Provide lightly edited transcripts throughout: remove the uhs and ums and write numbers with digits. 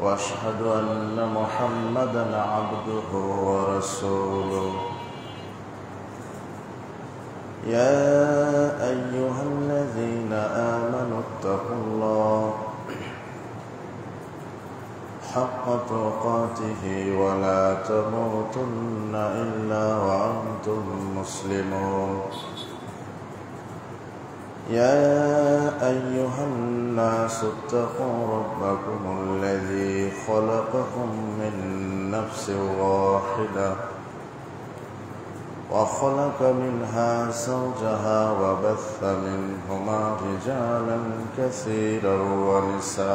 وأشهد أن محمدًا عبده ورسوله يا أيها الذين آمنوا اتقوا الله حق تقاته ولا تموتن إلا وأنتم مسلمون يا أيها الناس اتقوا ربكم الذي خلقكم من نفس واحدة وخلق منها زوجها وبث منهما رجالا كثيرا ونساء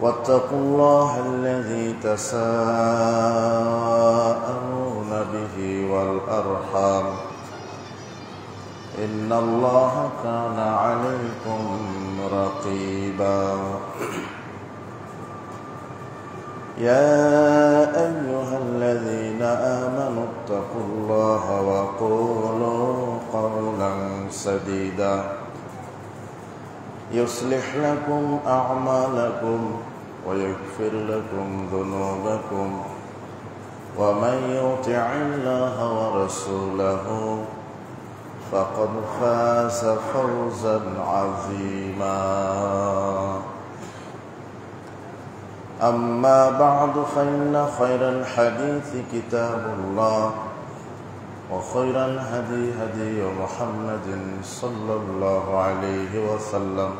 واتقوا الله الذي تساءلون به والأرحام إن الله كان عليكم رقيبا يا أيها الذين آمنوا اتقوا الله وقولوا قولا سديدا يصلح لكم أعمالكم ويغفر لكم ذنوبكم ومن يطع الله ورسوله فقد فاز فوزا عظيما أما بعد فإن خير الحديث كتاب الله وخير الهدي هدي محمد صلى الله عليه وسلم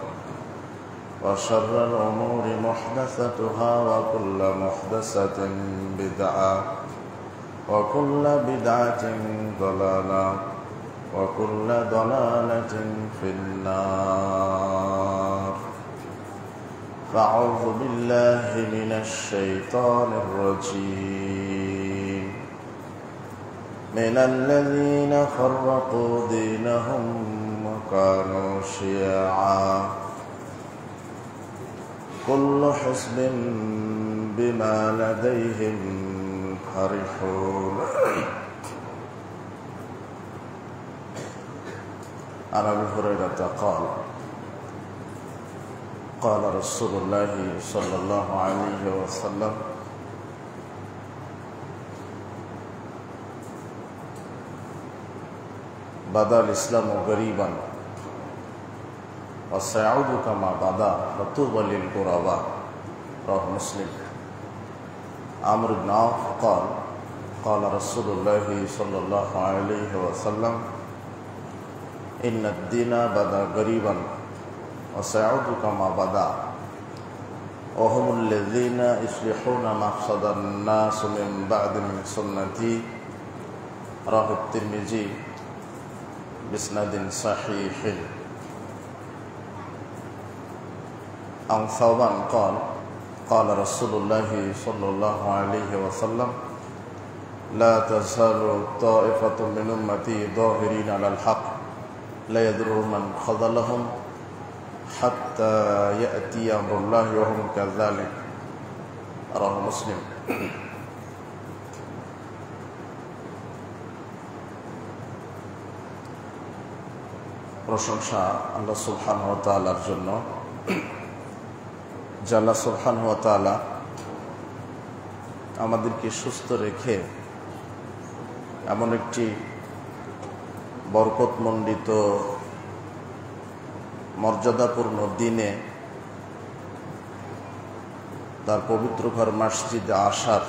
وشر الأمور محدثاتها وكل محدثة بدعة وكل بدعة ضلالة وكل ضلالة في النار فأعوذ بالله من الشيطان الرجيم من الذين فرقوا دينهم وكانوا شيعا كل حزب بما لديهم فرحون عن أبي هريرة قال رسول الله صلى الله عليه وسلم بدأ الإسلام غريبا وسيعود كما بدأ فطوبى للغرباء رواه مسلم. عمرو بن عوف قال رسول الله صلى الله عليه وسلم إن الدين بدأ غريبا وسيعود كما بدأ وهم الذين يصلحون مفسد الناس من بعد من سنتي رواه الترمذي بإسناد صحيح. عن ثوبان قال رسول الله صلى الله عليه وسلم لا تزال طائفة من أمتي ظاهرين على الحق لا يضر من خذلهم حتى يأتي أمر الله وهم كذلك رواه مسلم. প্রশংসা আল্লাহ সুবহানাহু ওয়া তাআলার জন্য, যে আল্লাহ সুবহানাহু ওয়া তাআলা আমাদেরকে সুস্থ রেখে এমন একটি বরকতমণ্ডিত মর্যাদাপূর্ণ দিনে তার পবিত্র ঘর মসজিদে আসার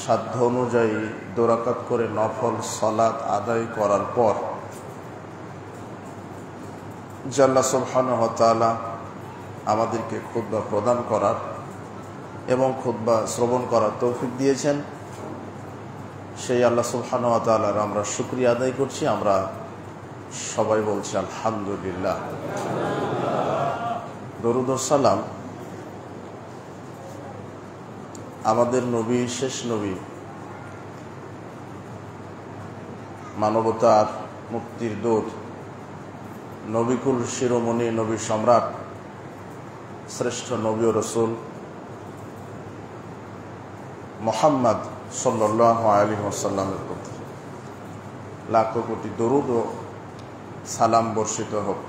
সাধ্য অনুযায়ী 2 রাকাত করে নফল সালাত আদায় করার পর যে আল্লাহ সুবহানাহু ওয়া তাআলা আমাদেরকে খুতবা প্রদান করার এবং খুতবা শ্রবণ করার তৌফিক দিয়েছেন, সেই আল্লাহ সুবহানাহু ওয়া তাআলার আমরা শুকরিয়া আদায় করছি। আমরা সবাই বলছি আলহামদুলিল্লাহ। দরুদ ও সালাম আমাদের নবী, শেষ নবী, মানবতার মুক্তির দূত, নবিকুল শিরোমণি, নবী সম্রাট, শ্রেষ্ঠ নবী ও রাসূল মুহাম্মদ সাল্লাল্লাহু আলাইহি ওয়াসাল্লামের প্রতি লাখো কোটি দরুদ ও সালাম বর্ষিত হোক।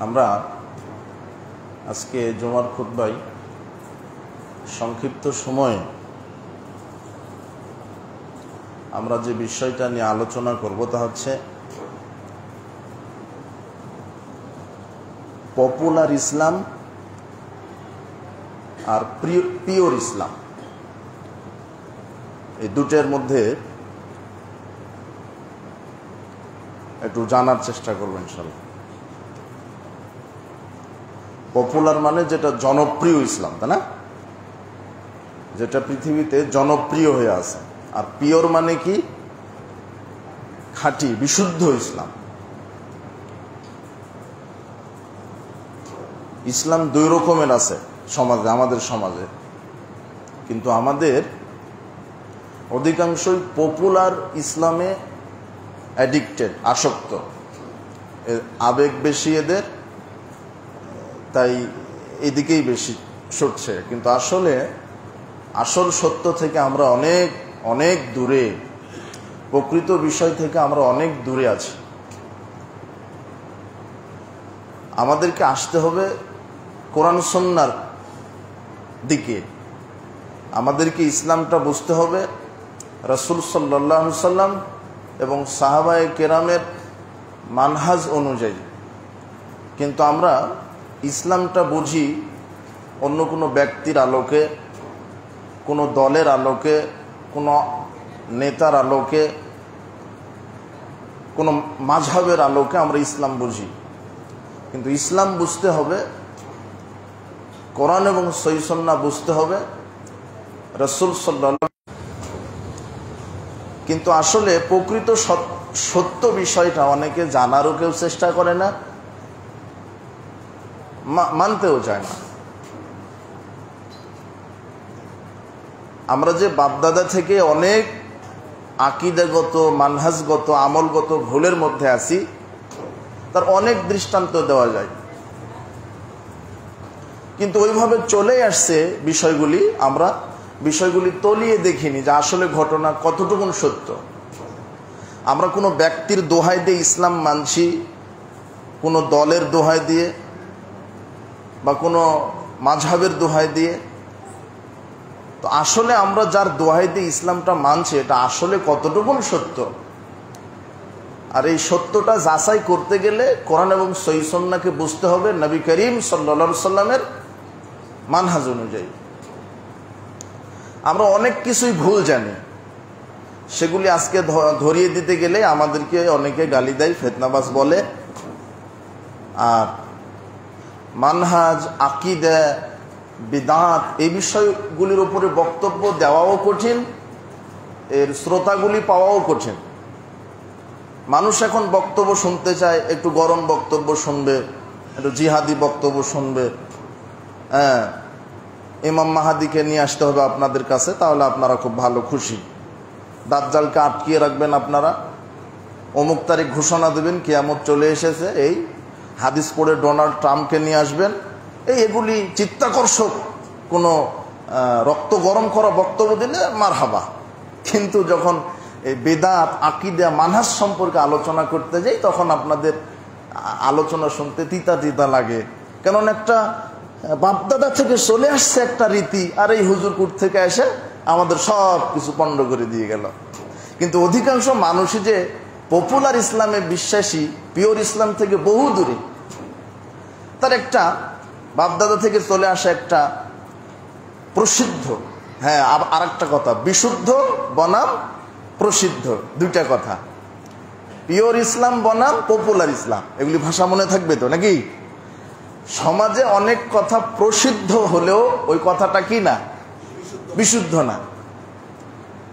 আমরা আজকে জুমার খুতবায় সংক্ষিপ্ত সময়ে আমরা যে বিষয়টা নিয়ে আলোচনা করব তা হচ্ছে পপুলার ইসলাম আর পিওর ইসলাম, এই দুটের মধ্যে একটু জানার চেষ্টা করব ইনশাআল্লাহ। পপুলার মানে যেটা জনপ্রিয় ইসলাম, তাই না, যেটা পৃথিবীতে জনপ্রিয় হয়ে আছে। আর পিওর মানে কি? খাঁটি বিশুদ্ধ ইসলাম। ইসলাম দুই রকমের আছে সমাজে, আমাদের সমাজে, কিন্তু আমাদের অধিকাংশই পপুলার ইসলামে অ্যাডিক্টেড, আসক্ত, আবেগ বেশি এদের, তাই এদিকেই বেশি ছুটছে। কিন্তু আসলে আসল সত্য থেকে আমরা অনেক অনেক দূরে, প্রকৃত বিষয় থেকে আমরা অনেক দূরে আছি। আমাদেরকে আসতে হবে কোরআন সুন্নাহর দিকে। আমাদেরকে ইসলামটা বুঝতে হবে রাসূল সাল্লাল্লাহু আলাইহি সাল্লাম এবং সাহাবায়ে কেরামের মানহাজ অনুযায়ী। কিন্তু আমরা ইসলামটা বুঝি অন্য কোনো ব্যক্তির আলোকে, কোনো দলের আলোকে, কোনো নেতার আলোকে, কোনো মাযহাবের আলোকে আমরা ইসলাম বুঝি। কিন্তু ইসলাম বুঝতে হবে, কোরআন এবং সহিহ সুন্নাহ বুঝতে হবে, রাসূল সাল্লাল্লাহু। কিন্তু আসলে প্রকৃত সত্য বিষয়টা অনেকে জানারও কেউ চেষ্টা করে না, মানতেও চায় না। আমরা যে বাপদাদা থেকে অনেক আকীদাগত, মানহাজগত, আমলগত ভুলের মধ্যে আছি, তার অনেক দৃষ্টান্ত দেওয়া যায়। কিন্তু ওইভাবে চলে আসছে বিষয়গুলি, আমরা বিষয়গুলি তলিয়ে দেখিনি যে আসলে ঘটনা কতটুকু সত্য। আমরা কোনো ব্যক্তির দোহাই দিয়ে ইসলাম মানছি, কোনো দলের দোহাই দিয়ে বা কোনো মাযহাবের দোহাই দিয়ে। তো আসলে আমরা যার দোহাই দিয়ে ইসলামটা মানছি, এটা আসলে কতটুকু সত্য। আর এই সত্যটা যাচাই করতে গেলে কোরআন এবং সহিহ সুন্নাহকে বুঝতে হবে নবী করিম সাল্লাল্লাহু আলাইহি সাল্লামের মানহাজ অনুযায়ী। আমরা অনেক কিছুই ভুল জানি, সেগুলি আজকে ধরিয়ে দিতে গেলে আমাদেরকে অনেকে গালি দেয়, ফিতনাবাজ বলে। আর মানহাজ, আকীদা, বিদআত, এই বিষয়গুলির উপরে বক্তব্য দেওয়াও কঠিন, এর শ্রোতাগুলি পাওয়াও কঠিন। মানুষ এখন বক্তব্য শুনতে চায়, একটু গরম বক্তব্য শুনবে, একটু জিহাদি বক্তব্য শুনবে। হ্যাঁ, ইমাম মাহাদিকে নিয়ে আসতে হবে আপনাদের কাছে, তাহলে আপনারা খুব ভালো খুশি। দাজ্জালকে আটকিয়ে রাখবেন আপনারা, অমুক তারিখ ঘোষণা দেবেন কিয়ামত চলে এসেছে, এই হাদিস পড়ে ডোনাল্ড ট্রাম্পকে নিয়ে আসবেন। এগুলি চিত্তাকর্ষক কোনো রক্ত গরম করা বক্তব্য দিলে মারহাবা। কিন্তু যখন এই বেদাত, আকীদা, মানহাজ সম্পর্কে আলোচনা করতে যাই, তখন আপনাদের আলোচনা শুনতে তিতা তিতা লাগে। কারণ একটা বাপদাদা থেকে চলে আসছে একটা রীতি, আর এই হুজুরকুট থেকে এসে আমাদের সব কিছু পণ্ড করে দিয়ে গেল। কিন্তু অধিকাংশ মানুষই যে পপুলার ইসলামে বিশ্বাসী, পিওর ইসলাম থেকে বহু দূরে, তার একটা বাপদাদা থেকে চলে আসা একটা প্রসিদ্ধ, হ্যাঁ আর একটা কথা, বিশুদ্ধ বনাম প্রসিদ্ধ, দুইটা কথা। পিওর ইসলাম বনাম পপুলার ইসলাম, এগুলি ভাষা মনে থাকবে তো নাকি? সমাজে অনেক কথা প্রসিদ্ধ হলেও ওই কথাটা কি না, বিশুদ্ধ না।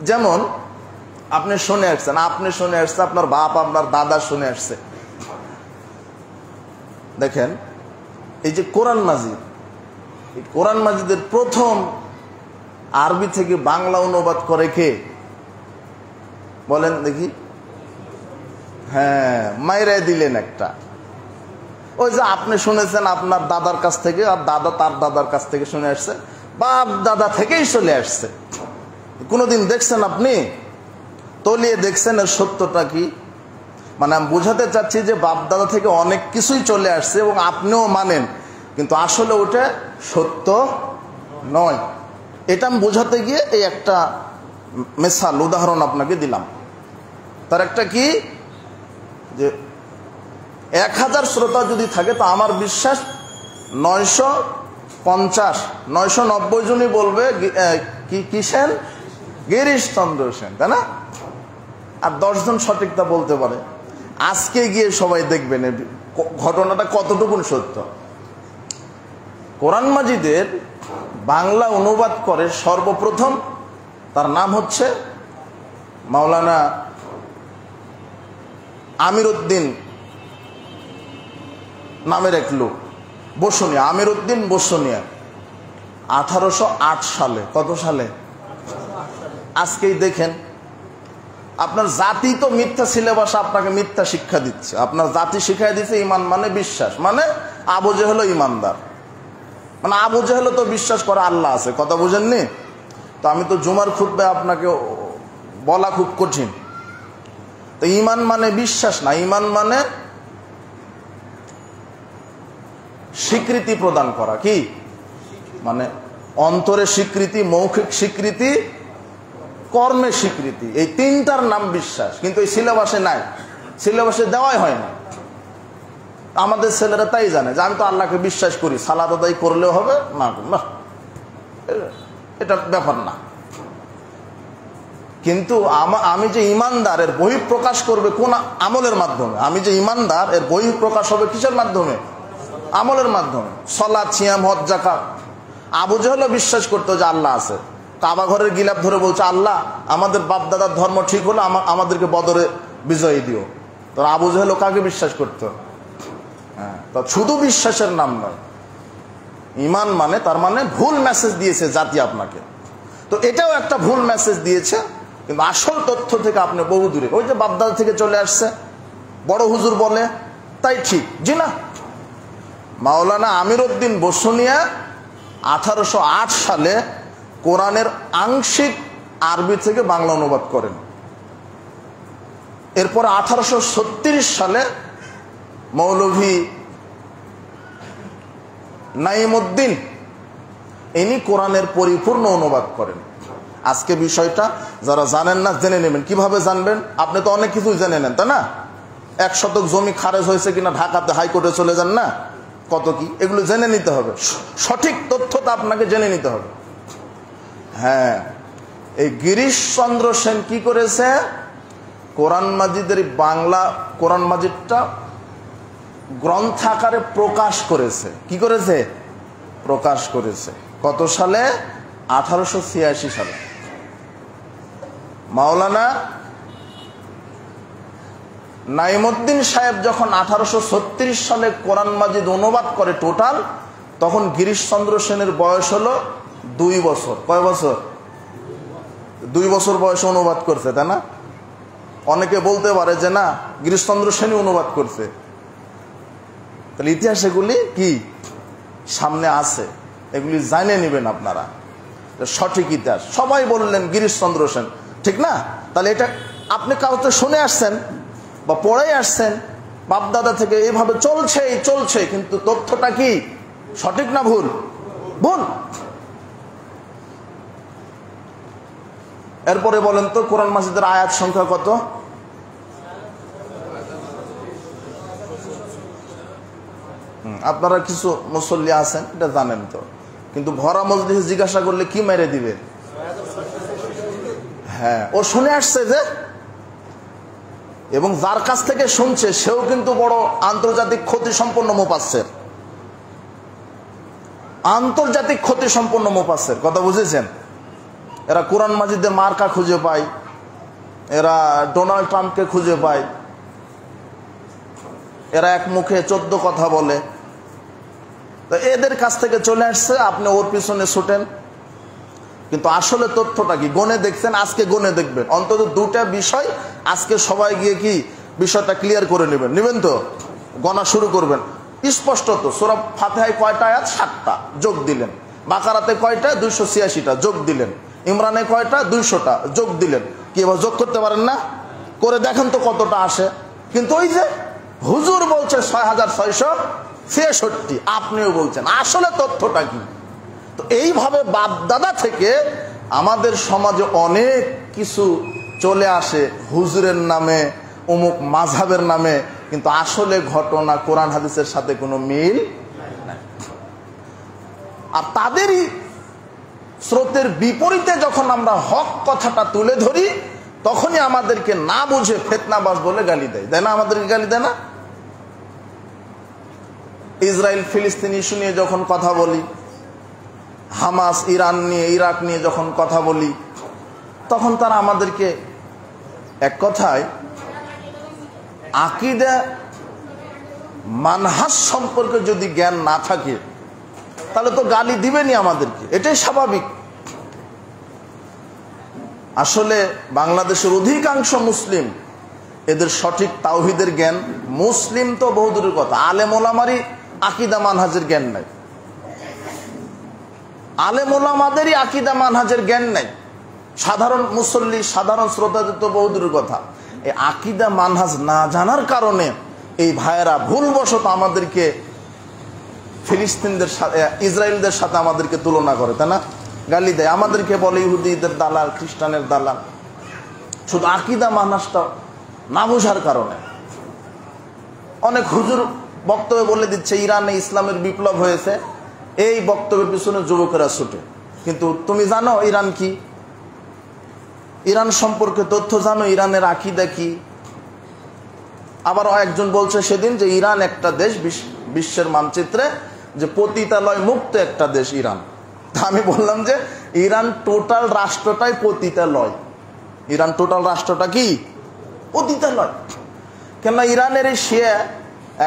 যেমন আপনি শুনে আসছেন, আপনার বাপ, আপনার দাদা শুনে আসছে। দেখেন এই যে কোরআন মাজিদ, এই কোরআন মাজিদের প্রথম আরবি থেকে বাংলা অনুবাদ করে কে বলেন দেখি? হ্যাঁ, মাইরাই দিলেন একটা। ওই যে আপনি শুনেছেন আপনার দাদার কাছ থেকে, আর দাদা তার দাদার কাছ থেকে শুনে আসছে, বাপ দাদা থেকেই চলে আসছে। কোনোদিন দেখছেন আপনি? তলিয়ে দেখছেন এর সত্যটা কি? মানে আমি বোঝাতে চাচ্ছি যে বাপদাদা থেকে অনেক কিছুই চলে আসছে এবং আপনিও মানেন, কিন্তু আসলে ওটা সত্য নয়। এটা আমি বোঝাতে গিয়ে এই একটা মেসাল উদাহরণ আপনাকে দিলাম। তার একটা কি যে 1000 শ্রোতা যদি থাকে তো আমার বিশ্বাস 950 990 জনই বলবে কি সেন, গিরিশচন্দ্র সেন, তাই না? আর 10 জন সঠিকটা বলতে পারে। আজকে গিয়ে সবাই দেখবেন ঘটনাটা কতটুকুন সত্য। কোরআন মাজিদের বাংলা অনুবাদ করে সর্বপ্রথম, তার নাম হচ্ছে মাওলানা আমির উদ্দিন নামের এক লোক, বসুনিয়া, আমির উদ্দিন বসুনিয়া, 1808 সালে। কত সালে? আজকেই দেখেন, আপনার জাতি তো মিথ্যা সিলেবাস আপনাকে মিথ্যা শিক্ষা দিচ্ছে। আপনার জাতি শিখাই দিচ্ছে ইমান মানে বিশ্বাস, মানে আবু জেহেল ইমানদার, মানে আবু জেহেল তো বিশ্বাস করে আল্লাহ আছে। কথা বুঝেননি? তো আমি তো জুমার খুতবায় আপনাকে বলা খুব কঠিন। তো ইমান মানে বিশ্বাস না, ইমান মানে স্বীকৃতি প্রদান করা। কি মানে? অন্তরে স্বীকৃতি, মৌখিক স্বীকৃতি, কর্মে স্বীকৃতি, এই তিনটার নাম বিশ্বাস। কিন্তু এই সিলেবাসে নাই, সিলেবাসে দেওয়াই হয় না। আমাদের ছেলেরা তাই জানে যে আমি তো আল্লাহকে বিশ্বাস করি, সালাত আদায় করলেও হবে, না না এটা ব্যাপার না। কিন্তু আমি যে ইমানদার এর বহিঃপ্রকাশ করবে কোন আমলের মাধ্যমে? আমি যে ইমানদার এর বহিঃপ্রকাশ হবে কিসের মাধ্যমে? আমলের মাধ্যমে। সালাত, সিয়াম, হজ, যাকাত। আবু জেহেল বিশ্বাস করতো যে আল্লাহ আছে, কাবা ঘরের গিলাফ ধরে বলছে আল্লাহ আমাদের বাপ দাদার ধর্ম ঠিক হলো, আমাদেরকে বদরে বিজয়ী দিও। তো আবু জেহেল কাকে বিশ্বাস করতো? হ্যাঁ, তো শুধু বিশ্বাসের নাম নয়, ইমান মানে তার মানে ভুল মেসেজ দিয়েছে জাতি আপনাকে। তো এটাও একটা ভুল মেসেজ দিয়েছে, কিন্তু আসল তথ্য থেকে আপনি বহু দূরে। ওই যে বাপদাদা থেকে চলে আসছে, বড় হুজুর বলে তাই ঠিক, জি না। মাওলানা আমির উদ্দিন বসুনিয়া 1808 সালে কোরআনের আংশিক আরবি থেকে বাংলা অনুবাদ করেন। এরপর 1836 সালে মৌলভী নাইমুদ্দিন ইনি কোরআনের পরিপূর্ণ অনুবাদ করেন। আজকে বিষয়টা যারা জানেন না জেনে নেবেন। কিভাবে জানবেন? আপনি তো অনেক কিছুই জেনে নেন, তাই না? 1 শতক জমি খারেজ হয়েছে কিনা ঢাকাতে হাইকোর্টে চলে যান না, কত কি, এগুলো জেনে নিতে হবে। সঠিক তথ্যটা আপনাকে জেনে নিতে হবে। হ্যাঁ, এই গিরিশচন্দ্র সেন কি করেছে? কোরআন মাজিদের বাংলা কোরআন মাজিদটা গ্রন্থাকারে প্রকাশ করেছে। কি করেছে? প্রকাশ করেছে। কত সালে? 1886 সালে। মাওলানা নাইমুদ্দিন সাহেব যখন 1836 সালে কোরআন মাজিদ অনুবাদ করে টোটাল, তখন গিরিশচন্দ্র সেনের বয়স হলো 2 বছর। কয় বছর? 2 বছর বয়সে অনুবাদ করছে, তাই না? অনেকে বলতে পারে যে না, গিরিশচন্দ্র সেনই অনুবাদ করছে। তাহলে ইতিহাস এগুলি কি সামনে আছে, এগুলি জানিয়ে নেবেন আপনারা। সঠিক ইতিহাস সবাই বললেন গিরিশচন্দ্র সেন, ঠিক না? তাহলে এটা আপনি কাউকে শুনে আসছেন বা পড়ে আসছেন, বাপদাদা থেকে এইভাবে চলছে, কিন্তু তথ্যটা কি সঠিক না ভুল? ভুল। এরপরে বলেন তো কোরআন মাজিদের আয়াত সংখ্যা কত? আপনারা কিছু মুসল্লি আছেন, এটা জানেন তো, কিন্তু ভরা মজলিসে জিজ্ঞাসা করলে কি মেরে দিবে? হ্যাঁ, ও শুনে আসছে যে, এবং যার কাছ থেকে শুনছে সেও কিন্তু বড় আন্তর্জাতিক খ্যাতি সম্পন্ন মুফাসসির, আন্তর্জাতিক খ্যাতি সম্পন্ন মুফাসসির। কথা বুঝেছেন? এরা কোরআন মাজিদের মার্কা খুঁজে পায়, এরা ডোনাল্ড ট্রাম্পকে খুঁজে পায়, এরা এক মুখে 14 কথা বলে। তো এদের কাছ থেকে চলে আসছে, আপনি ওর পিছনে ছুটেন। কিন্তু আসলে তথ্যটা কি গণে দেখছেন? আজকে গণে দেখবেন অন্তত 2টা বিষয়। আজকে সবাই গিয়ে কি বিষয়টা ক্লিয়ার করে নেবেন তো? গণা শুরু করবেন স্পষ্ট। তো সূরা ফাতিহায় কয়টা আয়াত? 7টা, যোগ দিলেন। বাকারাতে কয়টা? 286টা, যোগ দিলেন। ইমরানে কয়টা? 200টা, যোগ দিলেন। কি এবার যোগ করতে পারেন না? করে দেখেন তো কতটা আসে। কিন্তু ওই যে হুজুর বলছে 6666, আপনিও বলছেন, আসলে তথ্যটা কি? তো এইভাবে বাপ দাদা থেকে আমাদের সমাজে অনেক কিছু চলে আসে হুজুরের নামে, অমুক মাযহাবের নামে, কিন্তু আসলে ঘটনা কোরআন হাদিসের সাথে কোনো মিল নাই। আর তাদেরই স্রোতের বিপরীতে যখন আমরা হক কথাটা তুলে ধরি, তখনই আমাদেরকে না বুঝে ফিতনাবাজ বলে গালি দেয়, তাই না? আমাদেরকে গালি দেয় না? ইসরায়েল ফিলিস্তিন ইস্যু নিয়ে যখন কথা বলি, হামাস ইরান নিয়ে, ইরাক নিয়ে যখন কথা বলি, তখন তারা আমাদেরকে এক কথায় আকীদা মানহাজ সম্পর্কে যদি জ্ঞান না থাকে তাহলে তো গালি দিবেনি আমাদেরকে, এটাই স্বাভাবিক। আসলে বাংলাদেশের অধিকাংশ মুসলিম, এদের সঠিক তাওহীদের জ্ঞান, মুসলিম তো বহুদূরের কথা, আলেম ওলামারই আকীদা মানহাজের জ্ঞান নাই। আলেম ওলামাদেরই আকীদা মানহাজের জ্ঞান নাই। সাধারণ মুসল্লি, সাধারণ শ্রোতাদের তো বহুদূরের কথা। এই আকীদা মানহাজ না জানার কারণে এই ভাইয়েরা ভুলবশত আমাদেরকে ফিলিস্তিনদের সাথে, ইসরায়েলদের সাথে আমাদেরকে তুলনা করে, তাই না? গালি দেয়, আমাদেরকে বলে ইহুদিদের দালাল, খ্রিস্টানের দালাল, শুধু আকীদা মানহাজটা না বোঝার কারণে। অনেক হুজুর বক্তব্যে বলে দিচ্ছে ইরানে ইসলামের বিপ্লব হয়েছে, এই বক্তব্যের পিছনে যুবকেরা ছুটে। কিন্তু তুমি জানো ইরান কি? ইরান সম্পর্কে তথ্য জানো? ইরানের আকীদা কি? আবার একজন বলছে সেদিন যে ইরান একটা দেশ, বিশ্বের মানচিত্রে যে পতিতালয় মুক্ত একটা দেশ ইরান। তা আমি বললাম যে ইরান টোটাল রাষ্ট্রটাই পতিতালয়। ইরান টোটাল রাষ্ট্রটা কি? পতিতালয়। কেননা ইরানের এই শিয়া,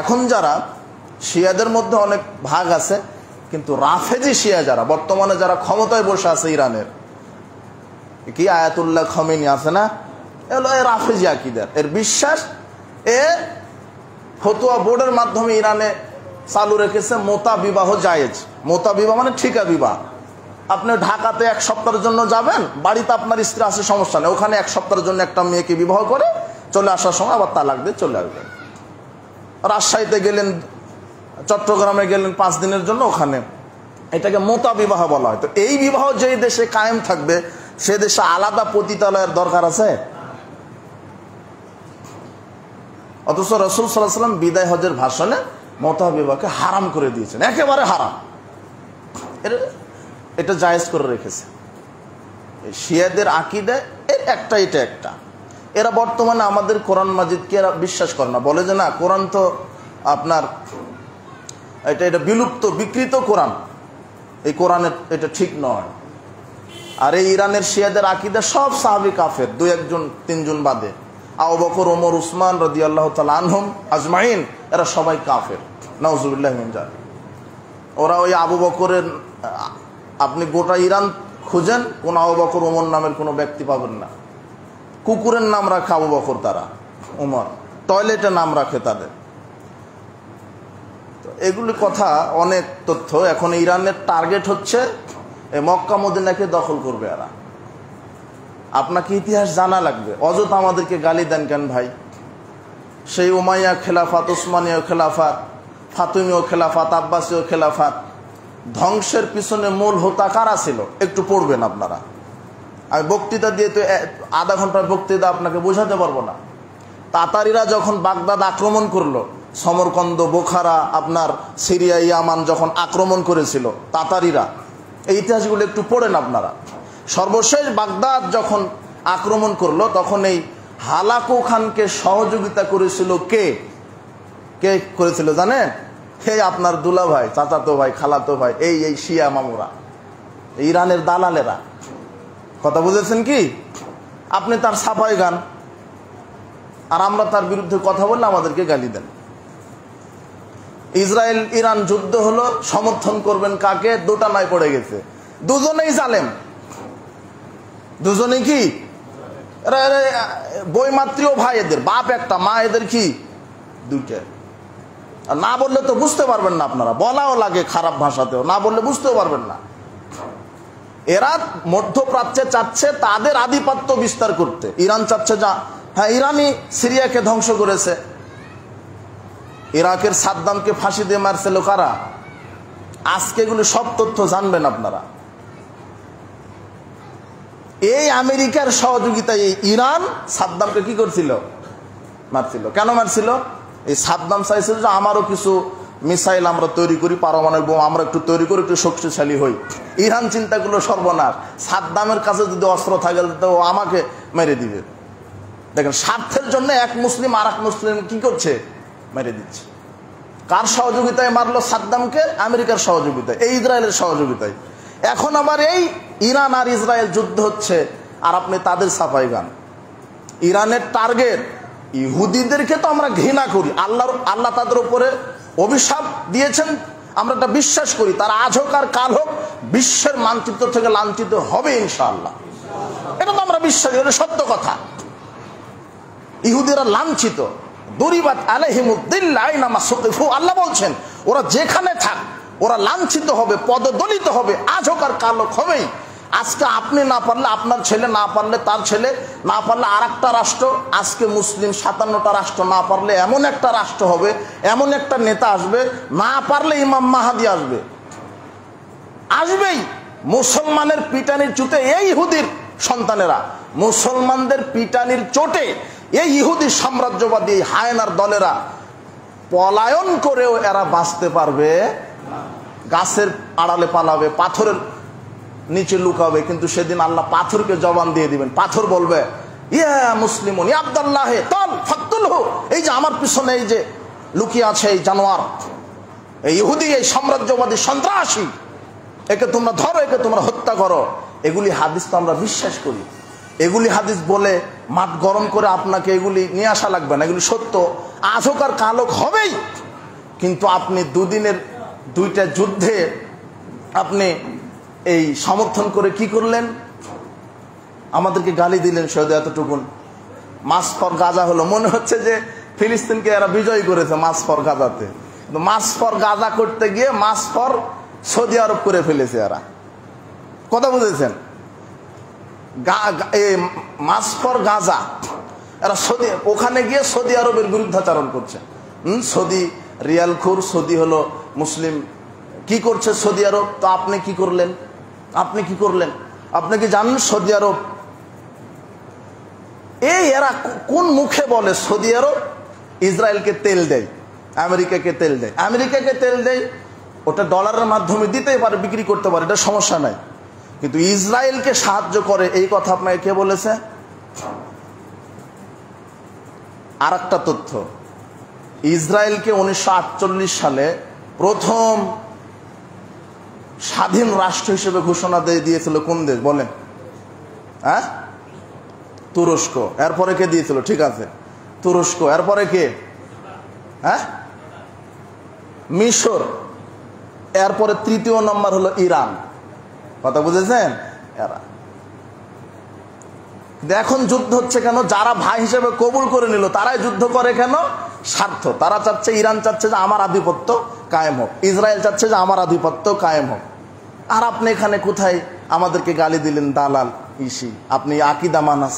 এখন যারা শিয়াদের মধ্যে অনেক ভাগ আছে, কিন্তু রাফেজি শিয়া যারা বর্তমানে যারা ক্ষমতায় বসে আছে ইরানের, কি আয়াতুল্লাহ খামেনি আছে না, এগুলো রাফেজি আকীদার। এর বিশ্বাস, এ ফতোয়া বোর্ডের মাধ্যমে ইরানে চালু রেখেছে মোতা বিবাহ জায়েজ। মোতা বিবাহ মানে ঠিকা বিবাহ। আপনি ঢাকাতে এক সপ্তাহের জন্য যাবেন, বাড়িতে আপনার স্ত্রী আছে, সমস্যা নেই, ওখানে এক সপ্তাহের জন্য একটা মেয়েকে বিবাহ করে চলে আসার সময় আবার তালাক দিয়ে চলে আসবেন। রাজশাহীতে গেলেন, চট্টগ্রামে গেলেন 5 দিনের জন্য, ওখানে এটাকে মোতা বিবাহ বলা হয়। তো এই বিবাহ যেই দেশে কায়েম থাকবে, সে দেশে আলাদা পতিতালয়ের দরকার আছে? অথচ রাসূল সাল্লাল্লাহু আলাইহি ওয়াসাল্লাম বিদায় হজের ভাষণে মোতা বিবাহকে হারাম করে দিয়েছেন, একেবারে হারাম। এটা জায়েজ করে রেখেছে। শিয়াদের আকীদা এটা একটা। এরা বর্তমানে আমাদের কোরআন মাজিদকে এরা বিশ্বাস করে না, বলে যে না কোরআন তো আপনার এটা বিলুপ্ত, বিকৃত কোরআন, এই কোরআনের এটা ঠিক নয়। আর এই ইরানের শিয়াদের আকীদা সব সাহাবী কাফের, 2-1 3 বাদে। আবু বকর, ওমর, উসমান রাদিয়াল্লাহু তাআলা আনহুম আজমাইন, এরা সবাই কাফের, নাউযুবিল্লাহি মিন যালিক। ওরা ওই আবু বকরের, আপনি গোটা ইরান খুঁজেন, কোন আবু বকর ওমর নামের কোনো ব্যক্তি পাবেন না। কুকুরের নাম রাখে আবু বকর, তারা ওমর, টয়লেটে নাম রাখে তাদের। তো এগুলি কথা, অনেক তথ্য। এখন ইরানের টার্গেট হচ্ছে এই মক্কা মদিনাকে দখল করবে এরা। আপনাকে ইতিহাস জানা লাগবে, অযথা আমাদেরকে গালি দেন কেন ভাই? সেই উমাইয়া খেলাফাত, উসমানীয় খেলাফাত, ফাতিমীয় খেলাফাত, আব্বাসীয় খেলাফাত ধ্বংসের পিছনে মূল হোতা কারা ছিল একটু পড়বেন আপনারা। আমি বক্তৃতা দিয়ে তো আধা ঘন্টার বক্তৃতা আপনাকে বোঝাতে পারবো না। তাতারিরা যখন বাগদাদ আক্রমণ করলো, সমরকন্দ, বোখারা, আপনার সিরিয়া, ইয়ামান যখন আক্রমণ করেছিল তাতারিরা, এই ইতিহাসগুলো একটু পড়েন আপনারা। সর্বশেষ বাগদাদ যখন আক্রমণ করলো, তখন এই হালাকু খানকে সহযোগিতা করেছিল কে? কে করেছিল জানেন? এই আপনার দুলা ভাই, চাচাতো ভাই, খালাতো ভাই, এই শিয়া মামুরা, ইরানের দালালেরা। কথা বুঝেছেন কি? আপনি তার ছাপাই গান, আর আমরা তার বিরুদ্ধে কথা বললে আমাদেরকে গালি দেন। ইসরায়েল ইরান যুদ্ধ হলো, সমর্থন করবেন কাকে? দোটানায় পড়ে গেছে, দুজনেই জালেম, দুজনেই কি বইমাতৃও ভাই, এদের বাপ একটা, মা এদের কি দুইটা। আর না বললে তো বুঝতে পারবেন না আপনারা, বলাও লাগে খারাপ ভাষাতেও, না বললে বুঝতেও পারবেন না। এরা মধ্যপ্রাচ্যে চাচ্ছে তাদের আধিপত্য বিস্তার করতে। ইরান চাচ্ছে, যা হ্যাঁ ইরানই সিরিয়াকে ধ্বংস করেছে, ইরাকের সাদ্দামকে ফাঁসি দিয়ে মারছিল কারা? আজকে এগুলো সব তথ্য জানবেন আপনারা। এই আমেরিকার সহযোগিতায় এই ইরান সাদ্দামকে কি করছিল? মারছিল। কেন মারছিল? এই সাদ্দাম চাইছিল যে আমারও কিছু মিসাইল আমরা তৈরি করি, পারমাণবিক বোমা আমরা একটু তৈরি করি, একটু শক্তিশালী হই। ইরান চিন্তা করলো সর্বনাশ, সাদ্দামের কাছে যদি অস্ত্র থাকে তো ও আমাকে মেরে দিবে। দেখেন, স্বার্থের জন্য এক মুসলিম আর এক মুসলিম কি করছে? মেরে দিচ্ছে। কার সহযোগিতায় মারলো সাদ্দামকে? আমেরিকার সহযোগিতায়, এই ইসরায়েলের সহযোগিতায়। এখন আবার এই ইরান আর ইসরায়েল যুদ্ধ হচ্ছে, আর আপনি তাদের সাফাই গান। ইরানের টার্গেট ইহুদিদেরকে তো আমরা ঘৃণা করি, আল্লাহ তাদের উপরে অভিশাপ দিয়েছেন, আমরা এটা বিশ্বাস করি। তারা আজ হোক আর কাল হোক বিশ্বের মানচিত্র থেকে লাঞ্ছিত হবে ইনশাআল্লাহ, এটা তো আমরা বিশ্বাস করি, সত্য কথা। ইহুদিরা লাঞ্ছিত, দরিবাত আলাইহিমুদ্দিল্লাহ আইনামা সুকিফু, আল্লাহ বলছেন ওরা যেখানে থাক ওরা লাঞ্ছিত হবে, পদদলিত হবে, আজ হোক আর কাল হোক হবেই। আজকে আপনি না পারলে আপনার ছেলে, না পারলে তার ছেলে, না পারলে আর একটা রাষ্ট্র, আজকে মুসলিম 57টা রাষ্ট্র না পারলে এমন একটা রাষ্ট্র হবে, এমন একটা নেতা আসবে, না পারলে ইমাম মাহাদি আসবে, আসবেই। মুসলমানের পিটানির চোটে এই ইহুদির সন্তানেরা, মুসলমানদের পিটানির চোটে এই ইহুদি সাম্রাজ্যবাদী হায়নার দলেরা পলায়ন করেও এরা বাঁচতে পারবে। গাছের আড়ালে পালাবে, পাথরের নিচে লুকাবে, কিন্তু সেদিন আল্লাহ পাথরকে জবান দিয়ে দিবেন। পাথর বলবে ইয়া মুসলিমুন ইয়া আব্দুল্লাহ তাল ফাকতুলহু, এই যে আমার পিছনে এই যে লুকিয়ে আছে এই জানোয়ার, এই ইহুদি, এই সাম্রাজ্যবাদী সন্ত্রাসী, একে তোমরা ধরো, একে তোমরা হত্যা করো। এগুলি হাদিস তো আমরা বিশ্বাস করি। এগুলি হাদিস বলে মাঠ গরম করে আপনাকে এগুলি নিয়ে আসা লাগবে না, এগুলি সত্য, আজ হোক আর কাল হোক হবেই। কিন্তু আপনি দুদিনের 2টা যুদ্ধে আপনি এই সমর্থন করে কি করলেন? আমাদেরকে গালি দিলেন শুধু এতটুকুন। মার্চ ফর গাজা হলো, মনে হচ্ছে যে ফিলিস্তিনকে এরা বিজয় করেছে মার্চ ফর গাজাতে, কিন্তু মার্চ ফর গাজা করতে গিয়ে মার্চ ফর সৌদি আরব করে ফেলেছে এরা। কথা বুঝেছেন? মার্চ ফর গাজা, এরা ওখানে গিয়ে সৌদি আরবের বিরুদ্ধাচরণ করছে। সৌদি রিয়ালখোর, সৌদি হলো মুসলিম। কি করছে সৌদি আরব? তো আপনি কি করলেন? আপনি কি করলেন? আপনি কি জানেন সৌদি আরব এরা কোন মুখে বলে সৌদি আরব ইসরায়েলকে তেল দেয়, আমেরিকাকে তেল দেয়? আমেরিকাকে তেল দেয়, ওটা ডলারের মাধ্যমে দিতেই পারে, বিক্রি করতে পারে, এটা সমস্যা নাই। কিন্তু ইসরায়েলকে সাহায্য করে এই কথা আপনাকে কে বলেছে? আর একটা তথ্য, ইসরায়েলকে 1948 সালে প্রথম স্বাধীন রাষ্ট্র হিসেবে ঘোষণা দিয়েছিল কোন দেশ বলেন? হ্যাঁ, তুরস্ক। এরপরে কে দিয়েছিল? ঠিক আছে, তুরস্ক। এরপরে কে? হ্যাঁ, মিশর। এরপরে 3য় নম্বর হলো ইরান। কথা বুঝেছেন? এরা এখন যুদ্ধ হচ্ছে কেন? যারা ভাই হিসেবে কবুল করে নিল তারাই যুদ্ধ করে কেন? স্বার্থ। তারা চাচ্ছে, ইরান চাচ্ছে যে আমার আধিপত্য কায়েম হোক, ইসরায়েল চাচ্ছে যে আমার আধিপত্য কায়েম হোক। আর আপনি এখানে কোথায় আমাদেরকে গালি দিলেন? দালাল ইসি, আপনি আকিদা মানহাজ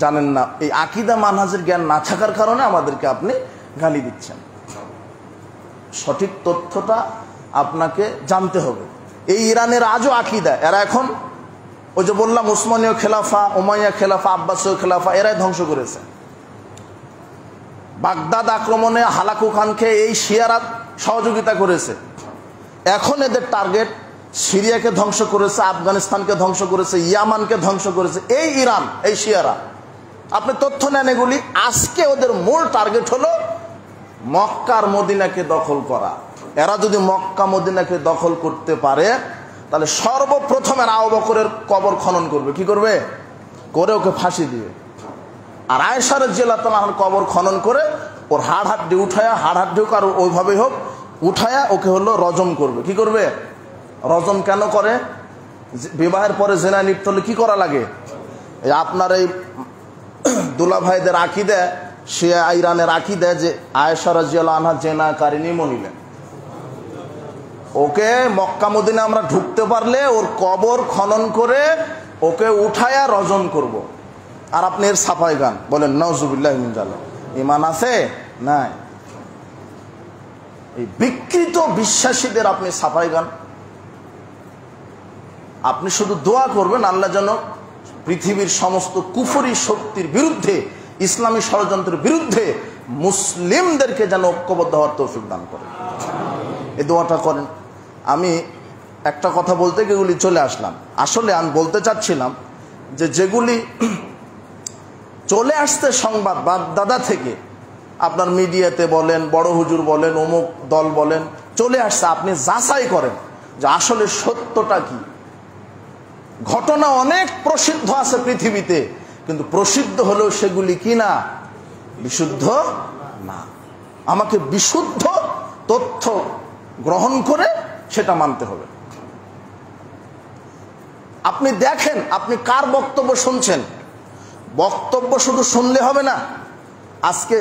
জানেন না। এই আকিদা মানহাজের জ্ঞান না থাকার কারণে আমাদেরকে আপনি গালি দিচ্ছেন। সঠিক তথ্যটা আপনাকে জানতে হবে। এই ইরানের আজও আকিদা, এরা এখন ওই যে বললাম উসমানীয় খেলাফা, উমাইয়া খেলাফা, আব্বাসীয় খেলাফা, এরাই ধ্বংস করেছে। বাগদাদ আক্রমণে হালাকু খানকে এই শিয়ারা সহযোগিতা করেছে। এখন এদের টার্গেট সিরিয়াকে ধ্বংস করেছে, আফগানিস্তানকে ধ্বংস করেছে, ইয়ামানকে ধ্বংস করেছে এই ইরান, এই শিয়ারা। আপনি তথ্য নেন এগুলি। আজকে ওদের মূল টার্গেট হলো মক্কার মদিনাকে দখল করা। এরা যদি মক্কা মদিনাকে দখল করতে পারে তাহলে সর্বপ্রথম এরা আবু বকরের কবর খনন করবে। কি করবে? করে ওকে ফাঁসি দিবে। আর আয়েশা রাদিয়াল্লাহু তাআলার কবর খনন করে ওর হাড় হাড্ডি উঠায়া, হাড় হাড্ডি হোক আর ওইভাবেই হোক উঠায়া ওকে হলো রজম করবে। কি করবে? রজম কেন করে? বিবাহের পরে জেনা লিপ্ত হলে কি করা লাগে? এই আপনার এই দুলা ভাইদের আকিদা, শিয়া ইরানের আকিদা যে আয়েশা রাদিয়াল্লাহু আনহা জেনাকারিনী মহিলা, ওকে মক্কা মদিনা আমরা ঢুকতে পারলে ওর কবর খনন করে ওকে উঠায়া রজম করব। আর আপনি এর সাফাই গান বলেন নাউজুবিল্লাহি মিন জালিক। ঈমান আছে? নাই। এই বিকৃত বিশ্বাসীদের আপনি সাফাই গান। আপনি শুধু দোয়া করবেন আল্লাহ যেন পৃথিবীর সমস্ত কুফরি শক্তির বিরুদ্ধে, ইসলামী ষড়যন্ত্রের বিরুদ্ধে মুসলিমদেরকে যেন ঐক্যবদ্ধ হওয়ার তৌফিক দান করে। এই দোয়াটা করেন। আমি একটা কথা বলতে গিয়ে চলে আসলাম। আসলে আমি বলতে চাচ্ছিলাম যে যেগুলি চলে আসছে সংবাদ দাদা থেকে, আপনার মিডিয়াতে বলেন, বড় হুজুর বলেন, অমুক দল বলেন, চলে আসছে, আপনি যাচাই করেন যে আসলে সত্যটা কি। ঘটনা অনেক প্রসিদ্ধ আছে পৃথিবীতে, কিন্তু প্রসিদ্ধ হলেও সেগুলি কি না, বিশুদ্ধ না। আমাকে বিশুদ্ধ তথ্য গ্রহণ করে সেটা মানতে হবে। আপনি দেখেন আপনি কার বক্তব্য শুনছেন। বক্তব্য শুধু শুনলে হবে না। আজকে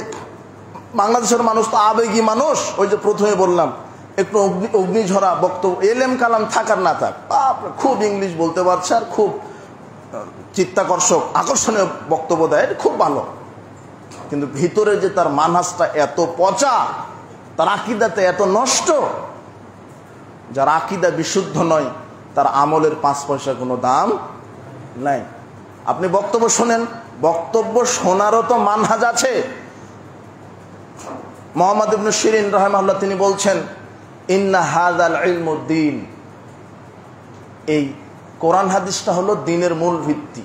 বাংলাদেশের মানুষ তো আবেগী মানুষ। ওই যে প্রথমে বললাম একটু অগ্নিঝরা বক্তব্য, এলেম কালাম থাকার না থাক, খুব ইংলিশ বলতে পারছে আর খুব চিত্তাকর্ষক আকর্ষণীয় বক্তব্য দেয়, খুব ভালো। কিন্তু ভিতরে যে তার মানহাজটা এত পচা, তার আকীদাতে এত নষ্ট, যার আকীদা বিশুদ্ধ নয় তার আমলের 5 পয়সা কোনো দাম নাই। আপনি বক্তব্য শোনেন, বক্তব্য শোনারও তো মানহাজ আছে। মুহাম্মদ ইবনে শিরিন রাহিমাহুল্লাহ তিনি বলছেন, ইন্না হাযাল ইলমুদ্দিন, এই কোরআন হাদিসটা হলো দ্বীনের মূল ভিত্তি।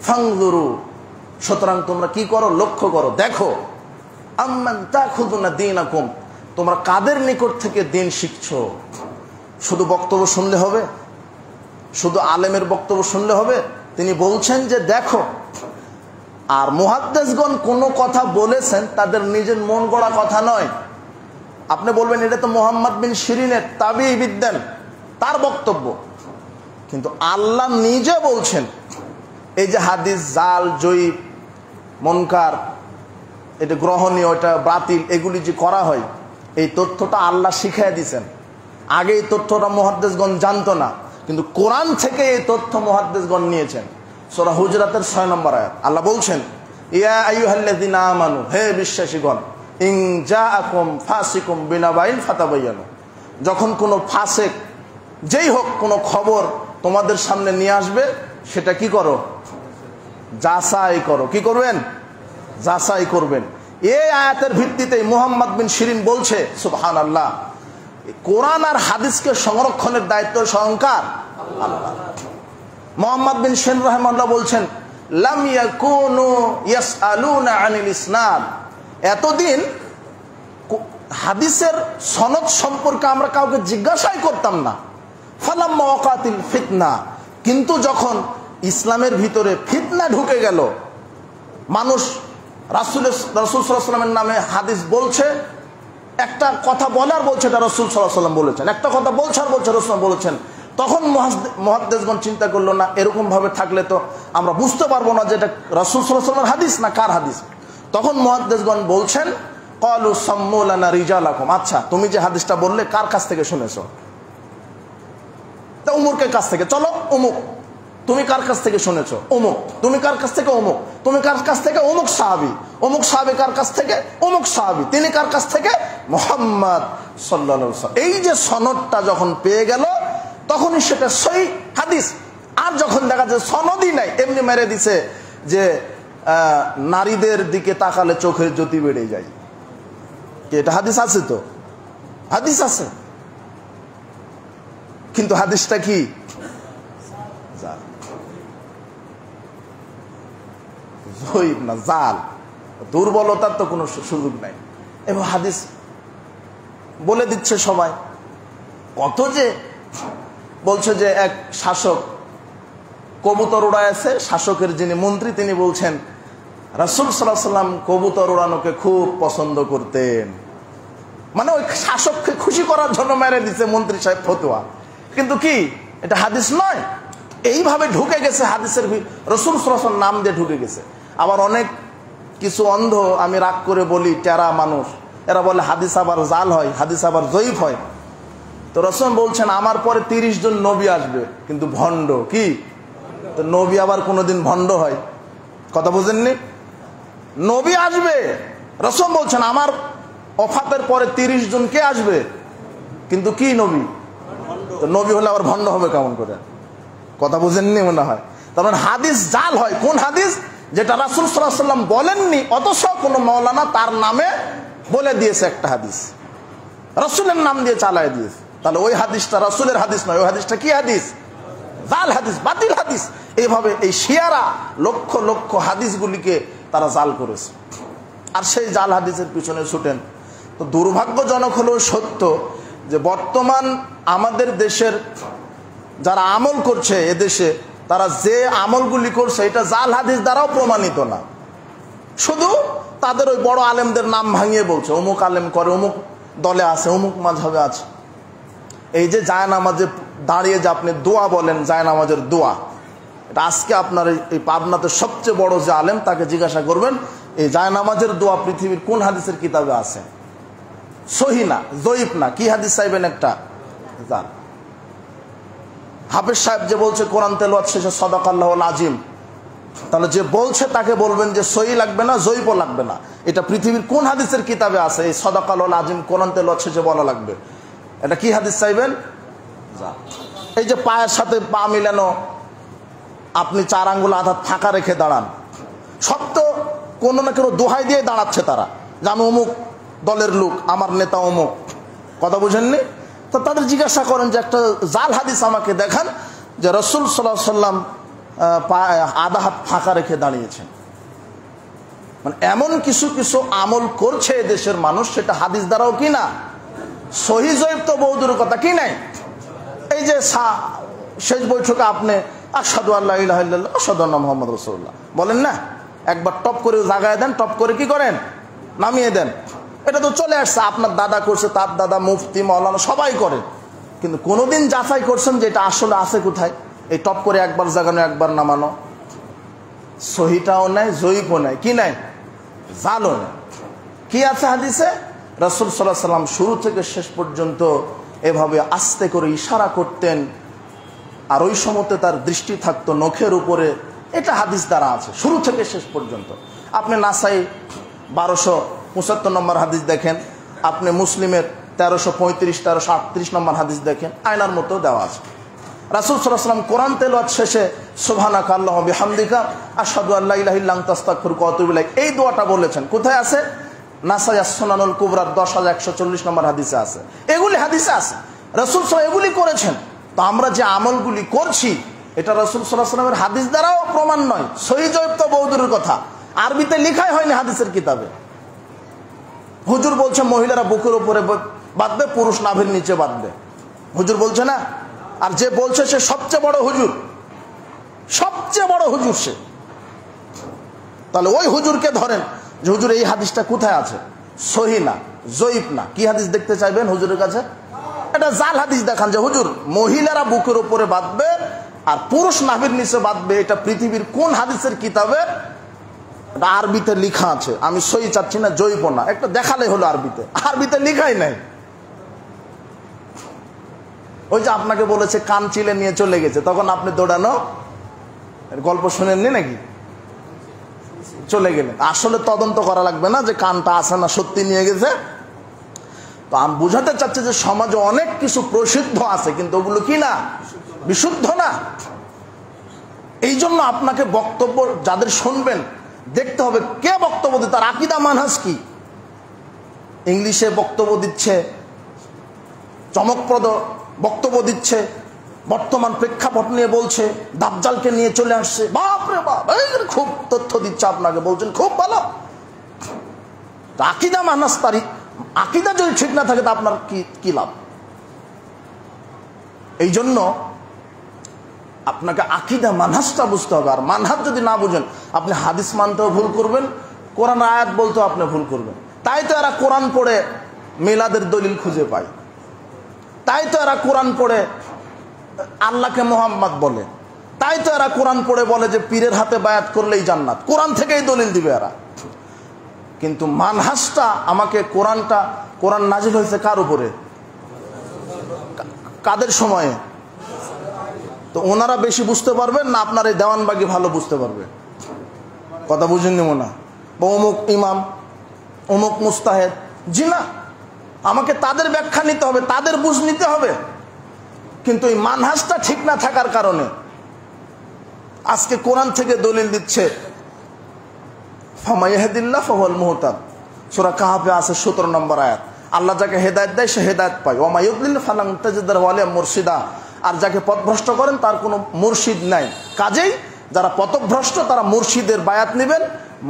ফানজুরু, সুতরাং তোমরা কি করো, লক্ষ্য করো, দেখো, আম্মান তাখুযুনা দীনাকুম, তোমরা কাদের নিকট থেকে দ্বীন শিখছো। শুধু বক্তব্য শুনলে হবে? শুধু আলেমের বক্তব্য শুনলে হবে? তিনি বলছেন যে দেখো। আর মুহাদ্দিসগণ কোনো কথা বলেছেন তাদের নিজের মন গড়া কথা নয়। আপনি বলবেন এটা তো মুহাম্মদ বিন শিরিনের তাবিঈ বিদ্যান, তার বক্তব্য, কিন্তু আল্লাহ নিজে বলছেন এই যে হাদিস জাল, জয়ীফ, মুনকার, এটা গ্রহণীয়, এটা বাতিল, এগুলি যে করা হয়, এই তথ্যটা আল্লাহ শিখিয়ে দিয়েছেন। আগে এই তথ্যটা মুহাদ্দিসগণ জানতো না, কিন্তু কোরআন থেকে এই তথ্য মুহাদ্দিসগণ নিয়েছেন। সূরা হুজরাতের 6 নম্বর আয়াত আল্লাহ বলছেন, ইয়া আইয়ুহাল্লাযীনা আমানু, হে বিশ্বাসীগণ, ইন জাআকুম ফাসিকুম বিনাবাইন ফাতাবায়ানু, যখন কোনো ফাসিক যেই হোক কোনো খবর তোমাদের সামনে নিয়ে আসবে, সেটা কি করো, যাচাই করো। কি করবেন? যাচাই করবেন। এই আয়াতের ভিত্তিতে মুহাম্মদ বিন শিরিন বলছে, সুবহানাল্লাহ, কোরআন আর হাদিসকে সংরক্ষণের দায়িত্ব স্বয়ংকার আল্লাহ। মুহাম্মদ বিন শিরিন রাহিমাহুল্লাহ বলছেন, লাম ইয়াকুনু ইয়াসআলুনা আনিল ইসনাদ, এতদিন হাদিসের সনদ সম্পর্কে আমরা কাউকে জিজ্ঞাসাই করতাম না। ফালাম্মা ওয়াকাতিল ফিতনা, কিন্তু যখন ইসলামের ভিতরে ফিতনা ঢুকে গেল, মানুষ রাসূল সাল্লাল্লাহু আলাইহি ওয়াসাল্লামের নামে হাদিস বলছে, একটা কথা বলে আর বলছে এটা রাসূল সাল্লাল্লাহু আলাইহি ওয়াসাল্লাম বলেছেন, একটা কথা বলছে আর বলছে রাসূল বলেছেন, তখন মুহাদ্দিসগণ চিন্তা করলো, না এরকম ভাবে থাকলে তো আমরা বুঝতে পারবো না যে এটা রাসূল সাল্লাল্লাহু আলাইহি ওয়াসাল্লামের হাদিস না কার হাদিস। তখন মুহাদ্দিসগণ বলছেন, ক্বালু সাম্মু লানা রিজালাকুম, আচ্ছা তুমি যে হাদিসটা বললে কার কাছ থেকে শুনেছো? তা উমরের কাছ থেকে। চলো অমুক, তুমি কার কাছ থেকে শুনেছো? অমুক। তুমি কার কাছ থেকে? অমুক। তুমি কার কাছ থেকে? অমুক সাহাবী। অমুক সাহাবী কার কাছ থেকে? অমুক সাহাবী। তিনি কার কাছ থেকে? মুহাম্মদ সাল্লাল্লাহু আলাইহি ওয়াসাল্লাম। এই যে সনদটা যখন পেয়ে গেল, তখনই সেটা সহিহ হাদিস। আর যখন দেখা যায় সনদই নাই, এমনি মেরে দিছে যে নারীদের দিকে তাকালে চোখের জ্যোতি বেড়ে যায়, এটা হাদিস আছে? তো হাদিস আছে, কিন্তু হাদিসটা কি? জাল, জয়ীফ না, জাল, দুর্বলতার তো কোনো সুযোগ নাই। এবং হাদিস বলে দিচ্ছে সবাই। কত যে বলছে যে এক শাসক কবুতর উড়াইছে, শাসকের যিনি মন্ত্রী তিনি বলছেন রাসূল সাল্লাল্লাহু আলাইহি ওয়াসাল্লাম কবুতর উড়ানোকে খুব পছন্দ করতেন। মানে ওই শাসককে খুশি করার জন্য মেরে দিচ্ছে মন্ত্রী সাহেব ফতোয়া, কিন্তু কি এটা হাদিস নয়। এইভাবে ঢুকে গেছে হাদিসের, রাসূল সাল্লাল্লাহু আলাইহি ওয়াসাল্লাম নাম দিয়ে ঢুকে গেছে। আবার অনেক কিছু অন্ধ, আমি রাগ করে বলি, টেরা মানুষ, এরা বলে হাদিস আবার জাল হয়, হাদিস আবার জয়ীফ হয়। তো রাসূল বলছেন আমার পরে 30 জন নবী আসবে, কিন্তু ভণ্ড। কি? তো নবী আবার কোনোদিন ভণ্ড হয়? কথা বুঝেননি? নবী আসবে, রাসূল বলছেন আমার ওফাতের পরে 30 জন কে আসবে? কিন্তু কি নবী? তো নবী হলে আবার ভণ্ড হবে কেমন করে? কথা বুঝেননি মনে হয়। তার মানে হাদিস জাল হয়। কোন হাদিস? যেটা রাসূল সাল্লাল্লাহু আলাইহি ওয়াসাল্লাম বলেননি, অথচ কোনো মাওলানা তার নামে বলে দিয়েছে একটা হাদিস, রাসূলের নাম দিয়ে চালায় দিয়েছে। তাহলে ওই হাদিসটা রাসূলের হাদিস নয়, ওই হাদিসটা কি হাদিস? জাল হাদিস, বাতিল হাদিস। এইভাবে এই শিয়ারা লক্ষ লক্ষ হাদিসগুলিকে তারা জাল করেছে, আর সেই জাল হাদিসের পিছনে ছুটেন। তো দুর্ভাগ্যজনক হলেও সত্য যে বর্তমান আমাদের দেশের যারা আমল করছে, এদেশে তারা যে আমলগুলি করছে এটা জাল হাদিস দ্বারাও প্রমাণিত না, শুধু তাদের ওই বড় আলেমদের নাম ভাঙিয়ে বলছে অমুক আলেম করে, অমুক দলে আছে, অমুক মাযহাবে আছে। এই যে জায়নামাজে দাঁড়িয়ে যে আপনি দোয়া বলেন, জায়নামাজের দোয়া, এটা আজকে আপনার এই পাবনাতে সবচেয়ে বড় যে আলেম তাকে জিজ্ঞাসা করবেন এই জায়নামাজের দোয়া পৃথিবীর কোন হাদিসের কিতাবে আছে? সহি না, জয়ীফ না, কি হাদিস চাইবেন? একটা জাল। হাফেজ সাহেব যে বলছে কোরআন তেলাওয়াত শেষে সাদাকাল্লাহুল আজিম, তাহলে যে বলছে তাকে বলবেন যে সহি লাগবে না, জয়ীফও লাগবে না, এটা পৃথিবীর কোন হাদিসের কিতাবে আছে এই সাদাকাল্লাহুল আজিম কোরআন তেলাওয়াত শেষে বলা লাগবে? এটা কি হাদিস চাইবেন? জাল। এই যে পায়ের সাথে পা মিলানো, আপনি 4 আঙ্গুল আঘাত ফাঁকা রেখে দাঁড়ান, সব তো কোনো না কোনো দোহাই দিয়ে দাঁড়াচ্ছে তারা যে আমি অমুক দলের লোক, আমার নেতা অমুক। কথা বুঝেননি? তো তাদের জিজ্ঞাসা করেন যে একটা জাল হাদিস আমাকে দেখান যে রাসূল সাল্লাল্লাহু আলাইহি ওয়াসাল্লাম আধা হাত ফাঁকা রেখে দাঁড়িয়েছেন। মানে এমন কিছু কিছু আমল করছে দেশের মানুষ, সেটা হাদিস দ্বারাও কি না, সহি জয়ীফ তো বহুদূর কথা, কি নাই। এই যে শেষ বৈঠকে আপনি আশহাদু আল্লা ইলাহা ইল্লাল্লাহ আশহাদু আন্না মুহাম্মাদুর রাসূলুল্লাহ বলেন না, একবার টপ করে জাগায় দেন, টপ করে কি করেন, নামিয়ে দেন। এটা তো চলে আসছে, আপনার দাদা করছে, তার দাদা, মুফতি, মাওলানা সবাই করে, কিন্তু কোনোদিন যাচাই করছেন যে এটা আসলে আছে কোথায়? এই টপ করে একবার জাগানো, একবার নামানো, সহিটাও নাই, জয়ীফও নাই, কি নাই, জালও নাই। কি আছে হাদিসে? রাসূল সাল্লাল্লাহু আলাইহি ওয়াসাল্লাম শুরু থেকে শেষ পর্যন্ত এভাবে আস্তে করে ইশারা করতেন, আর ওই সময়তে তার দৃষ্টি থাকতো নখের উপরে। এটা হাদিস দ্বারা আছে শুরু থেকে শেষ পর্যন্ত। আপনি নাসাই 1275 নম্বর হাদিস দেখেন, আপনি মুসলিমের 1335 1338 নম্বর হাদিস দেখেন, আয়নার মতো দেওয়া আছে। রাসূল সাল্লাল্লাহু আলাইহি ওয়াসাল্লাম কোরআন তেলাওয়াত শেষে সুবহানাকা আল্লাহুম্মা বিহামদিকা আশহাদু আল্লা ইলাহা ইল্লা আনতা আস্তাগফিরুকা ওয়া আতুবু ইলাইক, এই দোয়াটা বলেছেন। কোথায় আছে? নাসাই আস-সুনানুল কুবরার 10140 নম্বর হাদিসে আছে। এগুলি হাদিসে আছে, রাসূল সাল্লাল্লাহু এগুলি করেছেন। তো আমরা যে আমলগুলি করছি এটা রাসূল সাল্লাল্লাহু আলাইহি ওয়াসাল্লামের হাদিস দ্বারাও প্রমাণ নয়, সহিহ জয়ীফ তো বহুদূরের কথা, আরবিতে লেখাই হয়নি হাদিসের কিতাবে। হুজুর বলছে মহিলারা বুকের উপরে বাঁধবে, পুরুষ নাভির নিচে বাঁধবে, হুজুর বলছে না। আর যে বলছে সে সবচেয়ে বড় হুজুর, সবচেয়ে বড় হুজুর সে। তাহলে ওই হুজুরকে ধরেন যে হুজুর এই হাদিসটা কোথায় আছে? সহিহ না, জয়ীফ না, কি হাদিস দেখতে চাইবেন হুজুরের কাছে? এটা জাল হাদিস দেখান যে হুজুর মহিলারা বুকের উপরে বাঁধবে আর পুরুষ নাভির নিচে বাঁধবে, এটা পৃথিবীর কোন হাদিসের কিতাবে? এটা আরবিতে লেখা আছে, আমি সহি চাচ্ছি না, জয়ীফ না, একটা দেখালে হলো। আরবিতে, আরবিতে লেখাই নাই। ওই যে আপনাকে বলেছে কান চিলে নিয়ে চলে গেছে, তখন আপনি দৌড়ানো গল্প শুনেননি নাকি? চলে গেলেন। আসলে তদন্ত করা লাগবে না যে কানটা আছে না সত্যি নিয়ে গেছে? তো আমি বুঝাতে চাচ্ছি যে সমাজে অনেক কিছু প্রসিদ্ধ আছে, কিন্তু ওগুলো কি না, বিশুদ্ধ না। এই জন্য আপনাকে বক্তব্য যাদের শুনবেন দেখতে হবে কে বক্তব্য দিচ্ছে, তার আকীদা মানহাজ কি। ইংলিশে বক্তব্য দিচ্ছে, চমকপ্রদ বক্তব্য দিচ্ছে, বর্তমান প্রেক্ষাপট নিয়ে বলছে, দাজ্জালকে নিয়ে চলে আসছে, বাপরে বাপ, খুব তথ্য দিচ্ছে আপনাকে, বলছেন খুব ভালো। আকীদা মানহাজ, তারই আকীদা যদি ঠিক না থাকে তা আপনার কি লাভ? এই জন্য আপনাকে আকীদা মানহাজটা বুঝতে হবে। আর মানহাজ যদি না বুঝেন আপনি হাদিস মানতেও ভুল করবেন, কোরআন আয়াত বলতেও আপনি ভুল করবেন। তাই তো এরা কোরআন পড়ে মিলাদের দলিল খুঁজে পায়, তাই তো এরা কোরআন পড়ে আল্লাহকে মোহাম্মদ বলে, তাই তো এরা কোরআন পড়ে বলে যে পীরের হাতে বায়াত করলেই জান্নাত, কোরআন থেকেই দলিল দিবে এরা। কিন্তু মানহাজটা আমাকে, কোরআন নাজিল হয়েছে কার উপরে, কাদের সময়ে? তো ওনারা বেশি বুঝতে পারবেন না আপনার এই দেওয়ানবাগি ভালো বুঝতে পারবে? কথা বুঝেননি মনে? বা অমুক ইমাম, অমুক মুস্তাহেদ, জি না, আমাকে তাদের ব্যাখ্যা নিতে হবে, তাদের বুঝ নিতে হবে। কিন্তু এই মানহাজটা ঠিক না থাকার কারণে আজকে কোরআন থেকে দলিল দিচ্ছে ফামা ইয়াহদিল্লাহ ফাহুয়াল মুহতাদ, সূরা কাহফে আছে 17 নম্বর আয়াত। আল্লাহ যাকে হেদায়েত দেয় সে হেদায়েত পায়, ওয়া মা ইউদ্লিল ফালান তাজিদ লাহু ওয়ালিয়াম মুরশিদা, আর যাকে পথভ্রষ্ট করেন তার কোনো মুর্শিদ নাই। কাজেই যারা পথভ্রষ্ট তারা মুর্শিদের বায়াত নেবেন,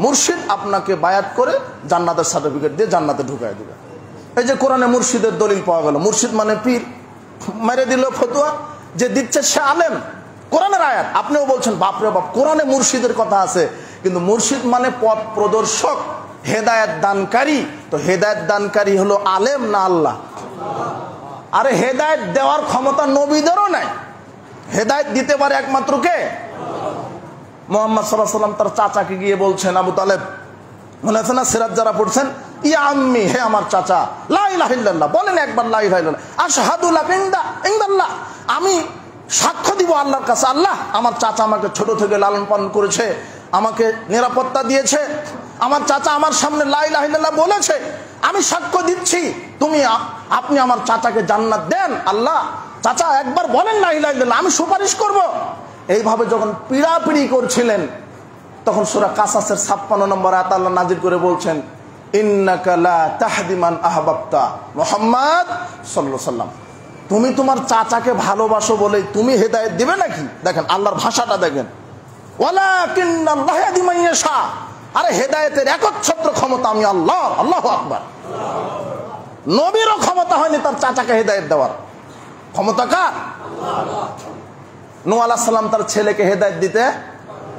মুর্শিদ আপনাকে বায়াত করে জান্নাতের সার্টিফিকেট দিয়ে জান্নাতে ঢুকায় দেবে। এই যে কোরআনে মুর্শিদের দলিল পাওয়া গেল, মুর্শিদ মানে পীর, মেরে দিল ফতোয়া, যে দিচ্ছে সে আলেম, কোরআনের আয়াত। আপনিও বলছেন বাপরে বাপ, কোরআনে মুর্শিদের কথা আছে, কিন্তু মুর্শিদ মানে পথ প্রদর্শক, হেদায়েত দানকারী। তো হেদায়েত দানকারী হলো আলেম না আল্লাহ? আরে হেদায়েত দেওয়ার ক্ষমতা নবীদেরও নাই, হেদায়েত দিতে পারে একমাত্র কে? মুহাম্মদ সাল্লাল্লাহু আলাইহি ওয়াসাল্লাম তার চাচাকে গিয়ে বলছেন, আবু তালেব, মনে আছে না সিরাত যারা পড়ছেন, ইয়া আম্মি, হে আমার চাচা, লা ইলাহা ইল্লাল্লাহ, বলেন একবার লা ইলাহা ইল্লাল্লাহ, আশহাদু লা ইনদাল্লাহ, আমি সাক্ষ্য দিব আল্লাহর কাছে, আল্লাহ আমার চাচা আমাকে ছোট থেকে লালন পালন করেছে, আমাকে নিরাপত্তা দিয়েছে, আমার চাচা আমার সামনে লা ইলাহা ইল্লাল্লাহ বলেছে, আমি সাক্ষ্য দিচ্ছি, আপনি আমার চাচাকে জান্নাত দেন আল্লাহ, চাচা একবার বলেন লা ইলাহা ইল্লাল্লাহ, আমি সুপারিশ করব। এইভাবে যখন পিড়াপিড়ি করছিলেন তখন সূরা কাসাসের 56 নম্বর আয়াত আল্লাহ নাযিল করে বলছেন, ইন্নাকা লা তাহদি মান আহবাবতা, মুহাম্মদ সাল্লাল্লাহু আলাইহি ওয়াসাল্লাম, তুমি তোমার চাচাকে ভালোবাসো বলে তুমি হেদায়েত দিবে নাকি? দেখেন আল্লাহর ভাষাটা দেখেন, ওয়ালাকিন্নাল্লাহু ইয়াহদি মান ইয়াশা, আরে হেদায়েতের একচ্ছত্র ক্ষমতা আমি আল্লাহ। আল্লাহু আকবার। নবীরও ক্ষমতা হয়নি তার চাচাকে হেদায়েত দেওয়ার, ক্ষমতা কার? আল্লাহ। নূহ আলাইহিস সালাম তার ছেলেকে হেদায়েত দিতে,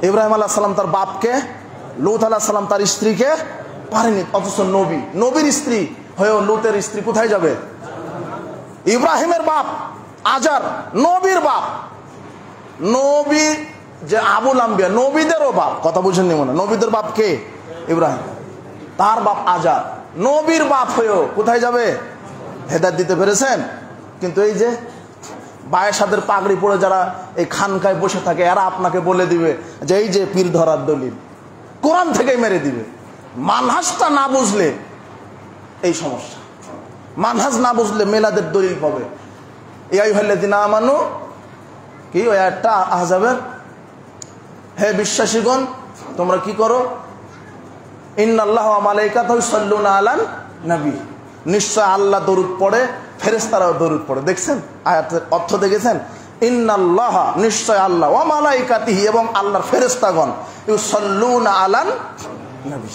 ইব্রাহিম আলাইহিস সালাম তার বাপকে, লূত আলাইহিস সালাম তার স্ত্রীকে পারেনি, অথচ নবীর স্ত্রী হয়েও লূতের স্ত্রী কোথায় যাবে? ইব্রাহিমের বাপ আজার নবীর বাপ, নবী যে আবুল আম্বিয়া নবীদেরও বাপ, কথা বুঝেননি মনে? নবীদের বাপ কে? ইব্রাহিম, তার বাপ আজার, নবীর বাপ হয়েও কোথায় যাবে? হেদায়েত দিতে পেরেছেন? কিন্তু এই যে বায়েসাদের পাগড়ি পরে যারা এই খানকায় বসে থাকে, এরা আপনাকে বলে দিবে যে এই যে পীর ধরার দলিল, কোরআন থেকেই মেরে দিবে। মানহাজটা না বুঝলে এই সমস্যা, মানহাজ না বুঝলে মেলাদের দলিল পাবে। ইয়া আইয়ুহাল্লাযীনা আমানু, কি ওই একটা আহজাবের, হে বিশ্বাসীগণ তোমরা কি করো, ইন্নাল্লাহা ওয়া মালাইকাতাহু ইউসাল্লুনা আলান নবী, নিশ্চয় আল্লাহ দরুদ পড়ে, ফেরেশতারাও দরুদ পড়ে। দেখছেন আয়াতের অর্থ দেখেছেন? ইন্নাল্লাহা, নিশ্চয় আল্লাহ, ওয়া মালাইকাতিহি, এবং আল্লাহর ফেরেশতাগণ, ইউসাল্লুনা আলান নবী,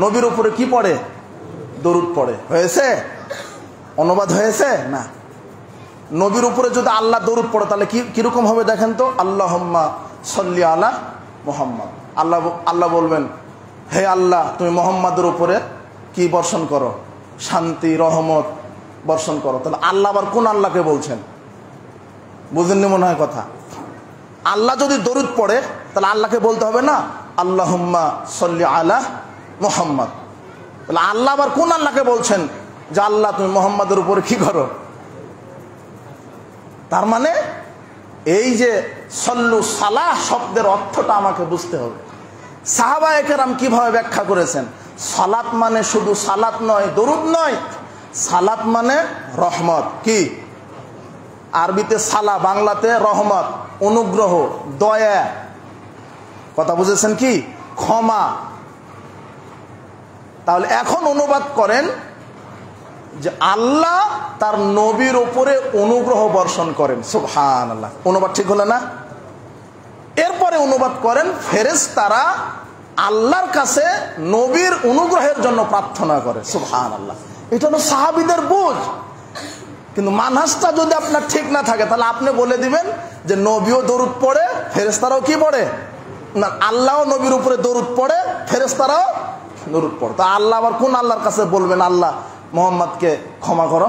নবীর উপরে কি পড়ে? দরুদ পড়ে। হয়েছে? অনুবাদ হয়েছে না? নবীর উপরে যদি আল্লাহ দরুদ পড়ে তাহলে কিরকম হবে দেখেন তো, আল্লাহুম্মা সাল্লি আলা মুহাম্মদ, আল্লাহ বলবেন, হে আল্লাহ তুমি মুহাম্মাদের উপরে কি বর্ষণ করো? শান্তি রহমত বর্ষণ করো। তাহলে আল্লাহ আবার কোন আল্লাহকে বলছেন? বুঝেননি মনে হয় কথা। আল্লাহ যদি দরুদ পড়ে তাহলে আল্লাহকে বলতে হবে না আল্লাহুম্মা সাল্লি আলা মুহাম্মদ? তাহলে আল্লাহ আবার কোন আল্লাহকে বলছেন যে আল্লাহ তুমি মুহাম্মাদের উপরে কি করো? তার মানে এই যে সল্লু সালাহ শব্দের অর্থটা আমাকে বুঝতে হবে। সাহাবায়ে কেরাম কিভাবে ব্যাখ্যা করেছেন? সালাত মানে শুধু সালাত নয়, দরুদ নয়, সালাত মানে রহমত। কি? আরবিতে সালা, বাংলাতে রহমত, অনুগ্রহ, দয়া, কথা বুঝেছেন কি? ক্ষমা। তাহলে এখন অনুবাদ করেন যে আল্লাহ তার নবীর উপরে অনুগ্রহ বর্ষণ করেন। সুবহানাল্লাহ, অনুবাদ ঠিক হলো না? এরপরে অনুবাদ করেন ফেরেশতারা আল্লাহর কাছে নবীর অনুগ্রহের জন্য প্রার্থনা করে। সুবহানাল্লাহ, এটা হলো সাহাবীদের বুঝ। কিন্তু মানহাজটা যদি আপনার ঠিক না থাকে তাহলে আপনি বলে দিবেন যে নবীও দরুদ পড়ে, ফেরেশতারাও কি পড়ে না, আল্লাহও নবীর উপরে দরুদ পড়ে, ফেরেশতারাও দরুদ পড়ে। তা আল্লাহ আবার কোন আল্লাহর কাছে বলবেন আল্লাহ মুহাম্মদকে ক্ষমা করো?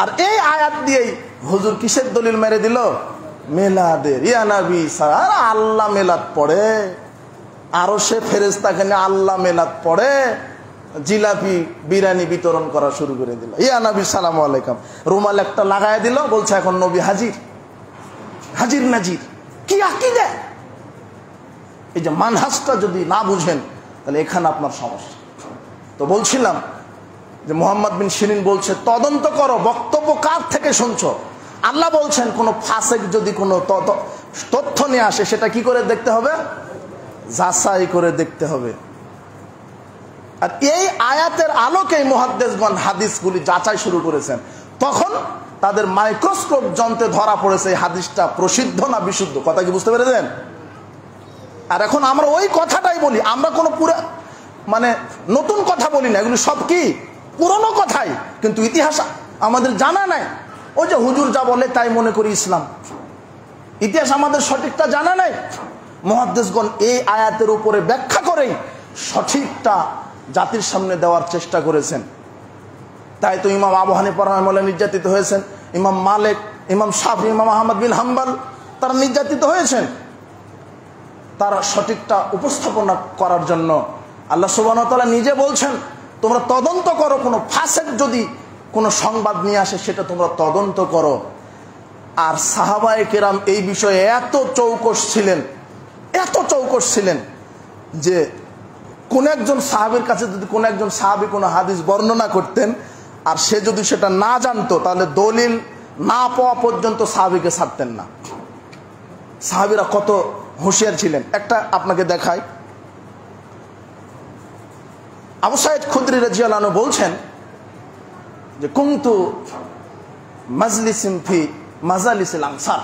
আর এই আয়াত দিয়েই হুজুর কিসের দলিল মেরে দিল? মেলাদের। ইয়া নবী সার আল্লাহ মেলাদ পড়ে, আরো সে ফেরেশতাকে নিয়ে আল্লাহ মেলাদ পড়ে, জিলাপি বিরিয়ানি বিতরণ করা শুরু করে দিল। ইয়া নবী সালামু আলাইকুম, রুমাল একটা লাগায় দিল, বলছে এখন নবী হাজির, হাজির নাজির। কি আকীদা! এই যে মানহাজটা যদি না বুঝেন তাহলে এখানে আপনার সমস্যা। তো বলছিলাম যে মুহাম্মদ বিন সিরিন বলছে তদন্ত করো, বক্তব্য কার থেকে শুনছো। আল্লাহ বলছেন কোন ফাসেক যদি কোনো তথ্য নিয়ে আসে সেটা কি করে দেখতে হবে, যাচাই করে দেখতে হবে। আর এই আয়াতের আলোকেই মুহাদ্দিসগণ হাদিসগুলি যাচাই শুরু করেছেন। তখন তাদের মাইক্রোস্কোপ যন্ত্রে ধরা পড়েছে এই হাদিসটা প্রসিদ্ধ না বিশুদ্ধ। কথা কি বুঝতে পেরেছেন? আর এখন আমরা ওই কথাটাই বলি, আমরা কোনো পুরো মানে নতুন কথা বলি না, এগুলি সব কি পুরনো কথাই, কিন্তু ইতিহাস আমাদের জানা নাই। ওই যে হুজুর যা বলে তাই মনে করি ইসলাম, ইতিহাস আমাদের সঠিকটা জানা নাই। মুহাদ্দিসগণ এই আয়াতের উপরে ব্যাখ্যা করেই সঠিকটা জাতির সামনে দেওয়ার চেষ্টা করেছেন। তাই তো ইমাম আবু হানিফা রাহিমাহুল্লাহ নির্যাতিত হয়েছেন, ইমাম মালিক, ইমাম শাফি, ইমাম আহমদ বিন হাম্বল তারা নির্যাতিত হয়েছেন তারা সঠিকটা উপস্থাপনা করার জন্য। আল্লাহ সুবহানাহু ওয়া তাআলা নিজে বলছেন তোমরা তদন্ত করো, কোনো ফাসেক যদি কোনো সংবাদ নিয়ে আসে সেটা তোমরা তদন্ত করো। আর সাহাবায়ে কেরাম এই বিষয়ে এত চৌকস ছিলেন যে কোন একজন সাহাবীর কাছে যদি কোন একজন সাহাবী কোনো হাদিস বর্ণনা করতেন আর সে যদি সেটা না জানতো তাহলে দলিল না পাওয়া পর্যন্ত সাহাবীকে ছাড়তেন না। সাহাবীরা কত হুঁশিয়ার ছিলেন। একটা আপনাকে দেখাই, আবু সাঈদ খুদরি রাদিয়াল্লাহু আনহু বলছেন যে কুনতু মাজলিসিন ফি মাজালিসিল আনসার,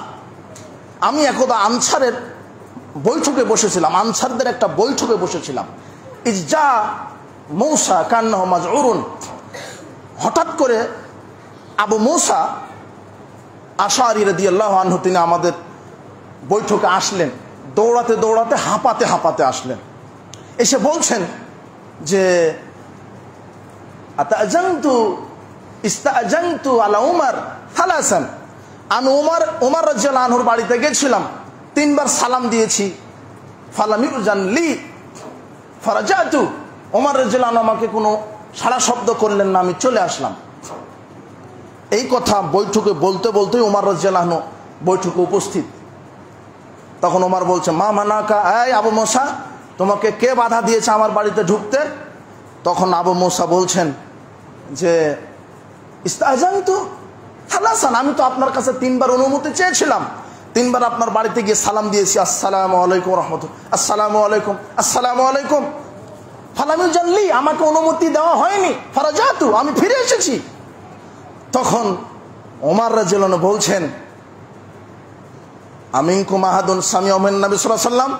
আমি একদা আনসারের বৈঠকে বসেছিলাম, আনসারদের একটা বৈঠকে বসেছিলাম। ইজা মূসা কান্নাহু মাজউরুন, হঠাৎ করে আবু মূসা আশআরী রাদিয়াল্লাহু আনহু তিনি আমাদের বৈঠকে আসলেন, দৌড়াতে দৌড়াতে হাঁপাতে আসলেন। এসে বলছেন যে ইস্তাআজানতু আলা উমর সালাসান, আমি উমর রাদিয়াল্লাহু আনহুর বাড়িতে গেছিলাম, 3 বার সালাম দিয়েছি। ফালাম ইউজান লি ফারাজাতু, উমর রাদিয়াল্লাহু আনহু আমাকে কোনো সাড়া শব্দ করলেন না, আমি চলে আসলাম। এই কথা বৈঠকে বলতে বলতেই উমর রাদিয়াল্লাহু আনহু বৈঠকে উপস্থিত। তখন উমর বলছে মা মানাকা, এই আবু মূসা তোমাকে কে বাধা দিয়েছে আমার বাড়িতে ঢুকতে? তখন আবু মূসা বলছেন যে ইস্তাআজানতু সালাসান, আমি তো আপনার কাছে 3 বার অনুমতি চেয়েছিলাম, 3 বার আপনার বাড়িতে গিয়ে সালাম দিয়েছি, আসসালামু আলাইকুম রাহমাতুল্লাহ, আসসালামু আলাইকুম, আসসালামু আলাইকুম। ফালাম ইউজান লি, আমাকে অনুমতি দেওয়া হয়নি, ফারাজাতু, আমি ফিরে এসেছি। তখন ওমর রাদিয়াল্লাহু আনহু বলছেন আমিনকুম আহাদুন সামিআ মিন নবী সাল্লাল্লাহু আলাইহি ওয়াসাল্লাম,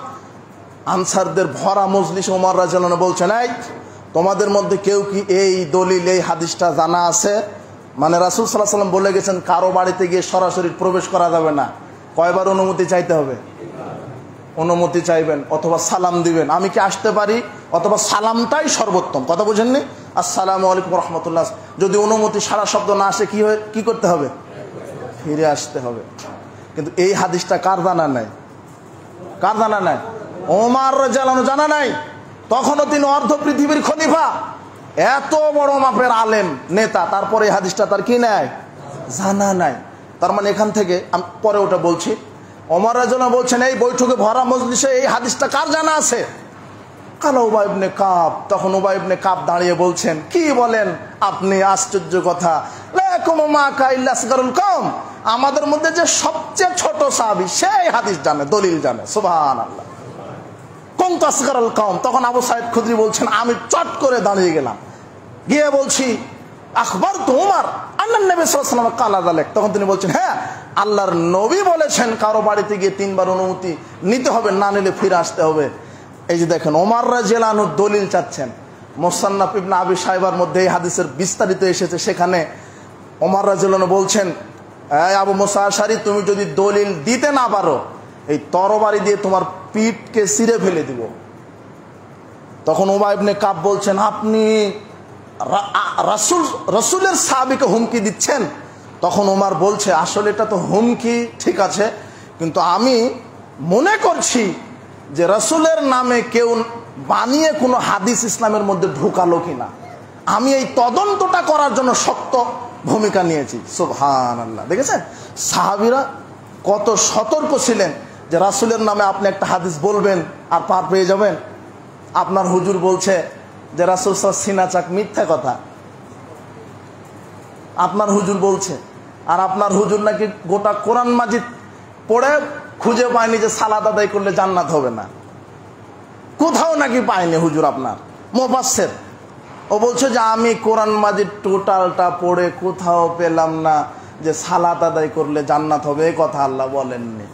আনসারদের ভরা মজলিসে ওমর রাদিয়াল্লাহু আনহু বলছেন এই তোমাদের মধ্যে কেউ কি এই দলিল এই হাদিসটা জানা আছে? মানে রাসূল সাল্লাল্লাহু আলাইহি ওয়াসাল্লাম বলে গেছেন কারো বাড়িতে গিয়ে সরাসরি প্রবেশ করা যাবে না, কয়বার অনুমতি চাইতে হবে? অনুমতি চাইবেন অথবা সালাম দিবেন। আমি কি আসতে পারি? অথবা সালামটাই সর্বোত্তম। কথা বুঝেননি? আসসালামু আলাইকুম রাহমাতুল্লাহ। যদি অনুমতি সারা শব্দ না আসে কি করতে হবে? ফিরে আসতে হবে। কিন্তু এই হাদিসটা কার জানা নাই? কার জানা নাই? ওমর রাদিয়াল্লাহু আনহু জানা নাই। তখনও তিনি অর্ধ পৃথিবীর খলিফা, এত বড় মাপের আলেম নেতা, তারপরে এই হাদিসটা তার কি নাই? জানা নাই। তার মানে এখান থেকে আমি পরে ওটা বলছি। ওমর রাদিয়াল্লাহু আনহু বলছেন এই বৈঠকে ভরা মজলিসে এই হাদিসটা কার জানা আছে? কালা উবাই ইবনে কাব। তখন উবাই ইবনে কাব দাঁড়িয়ে বলছেন কি বলেন আপনি, আশ্চর্য কথা, লাকুম মা কা ইল্লা আসগারুল কওম, আমাদের মধ্যে যে সবচেয়ে ছোট সাহাবী সেই হাদিস জানে, দলিল জানে। সুবহানাল্লাহ। কুনতু আসগারুল কওম। তখন আবু সাঈদ খুদরি বলছেন আমি চট করে দাঁড়িয়ে গেলাম, গিয়ে বলছি আখবারতু উমর আন্না নবী সাল্লাল্লাহু আলাইহি ওয়াসাল্লাম কালা যালিক। তখন তিনি বলছেন হ্যাঁ আল্লাহর নবী বলেছেন কারো বাড়িতে গিয়ে 3 বার অনুমতি নিতে হবে, না নিলে ফিরে আসতে হবে। এই যে দেখেন ওমর রাদিয়াল্লাহু আনহু দলিল চাচ্ছেন। মুসান্নাফ ইবনে আবি শাইবার মধ্যে এই হাদিসের বিস্তারিত এসেছে, সেখানে ওমর রাদিয়াল্লাহু আনহু বলছেন এই আবু মুসা আশআরী তুমি যদি দলিল দিতে না পারো এই তরবারি দিয়ে তোমার পিঠকে ছিঁড়ে ফেলে দিব। তখন উবাই ইবনে কাব বলছেন আপনি রাসূলের সাহাবীকে হুমকি দিচ্ছেন? তখন ওমর বলছে আসলে এটা তো হুমকি ঠিক আছে, কিন্তু আমি মনে করছি যে রাসূলের নামে কেউ বানিয়ে কোনো হাদিস ইসলামের মধ্যে ঢুকালো কিনা, আমি এই তদন্তটা করার জন্য শক্ত ভূমিকা নিয়েছি। সুবহানাল্লাহ। দেখেছেন সাহাবীরা কত সতর্ক ছিলেন যে রাসূলের নামে আপনি একটা হাদিস বলবেন আর পার পেয়ে যাবেন। আপনার হুজুর বলছে যে রাসূল সাল্লাল্লাহু আলাইহি ওয়াসাল্লাম সিনা চাক, মিথ্যা কথা। আপনার হুজুর বলছে। আর আপনার হুজুর নাকি গোটা কোরআন মাজিদ পড়ে খুঁজে পায়নি যে সালাত আদায় করলে জান্নাত হবে না। কোথাও নাকি পায়নি হুজুর আপনার মুফাসসির। ও বলছে যে আমি কোরআন মাজিদ টোটালটা পড়ে কোথাও পেলাম না যে সালাত আদায় করলে জান্নাত হবে, এই কথা আল্লাহ বলেননি।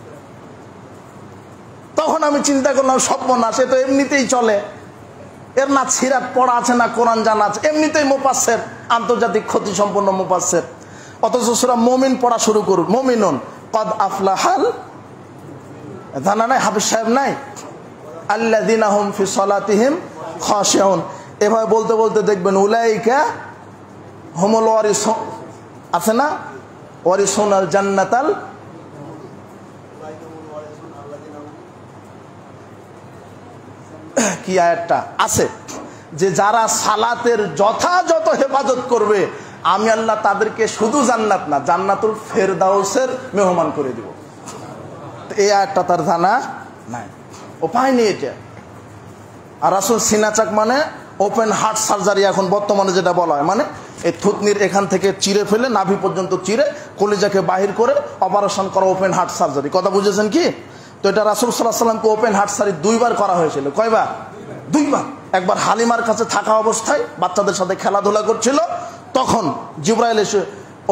তখন আমি চিন্তা করলাম সর্বনাশ, সে তো এমনিতেই চলে, এর না সিরাত পড়া আছে না কোরআন জানা আছে, এমনিতেই মুফাসসির, আন্তর্জাতিক খ্যাতি সম্পন্ন মুফাসসির। অথচ সূরা মুমিন পড়া শুরু করুন, মুমিনুন কদ আফলাহাল, জানা নাই হাফিজ সাহেব নাই, আল্লাযিনা হুম ফি সালাতিহিম খাশিউন। এভাবে বলতে বলতে দেখবেন উলাইকা হুমুল ওয়ারিসুন, আছে না, ওয়ারিসুনাল জান্নাতাল, কি আয়াতটা আছে যে যারা সালাতের যথাযথ হেফাজত করবে আমি আল্লাহ তাদেরকে শুধু জান্নাত না জান্নাতুল ফেরদাউসের মেহমান করে দিব। এই আয়াতটা তার জানা নাই, ও পায়নি এটা। আর রাসূল সিনাচাক মানে ওপেন হার্ট সার্জারি এখন বর্তমানে যেটা বলা হয়, মানে এই থুতনির এখান থেকে চিরে ফেলে নাভি পর্যন্ত চিরে কলিজাকে বাহির করে অপারেশন করা ওপেন হার্ট সার্জারি। কথা বুঝেছেন কি? তো এটা রাসূল সাল্লাল্লাহু আলাইহি ওয়াসাল্লামকে ওপেন হার্ট সার্জারি 2 বার করা হয়েছিল। কয়বার? 2 বার। একবার হালিমার কাছে থাকা অবস্থায় বাচ্চাদের সাথে খেলাধুলা করছিল, তখন জিবরাইল এসে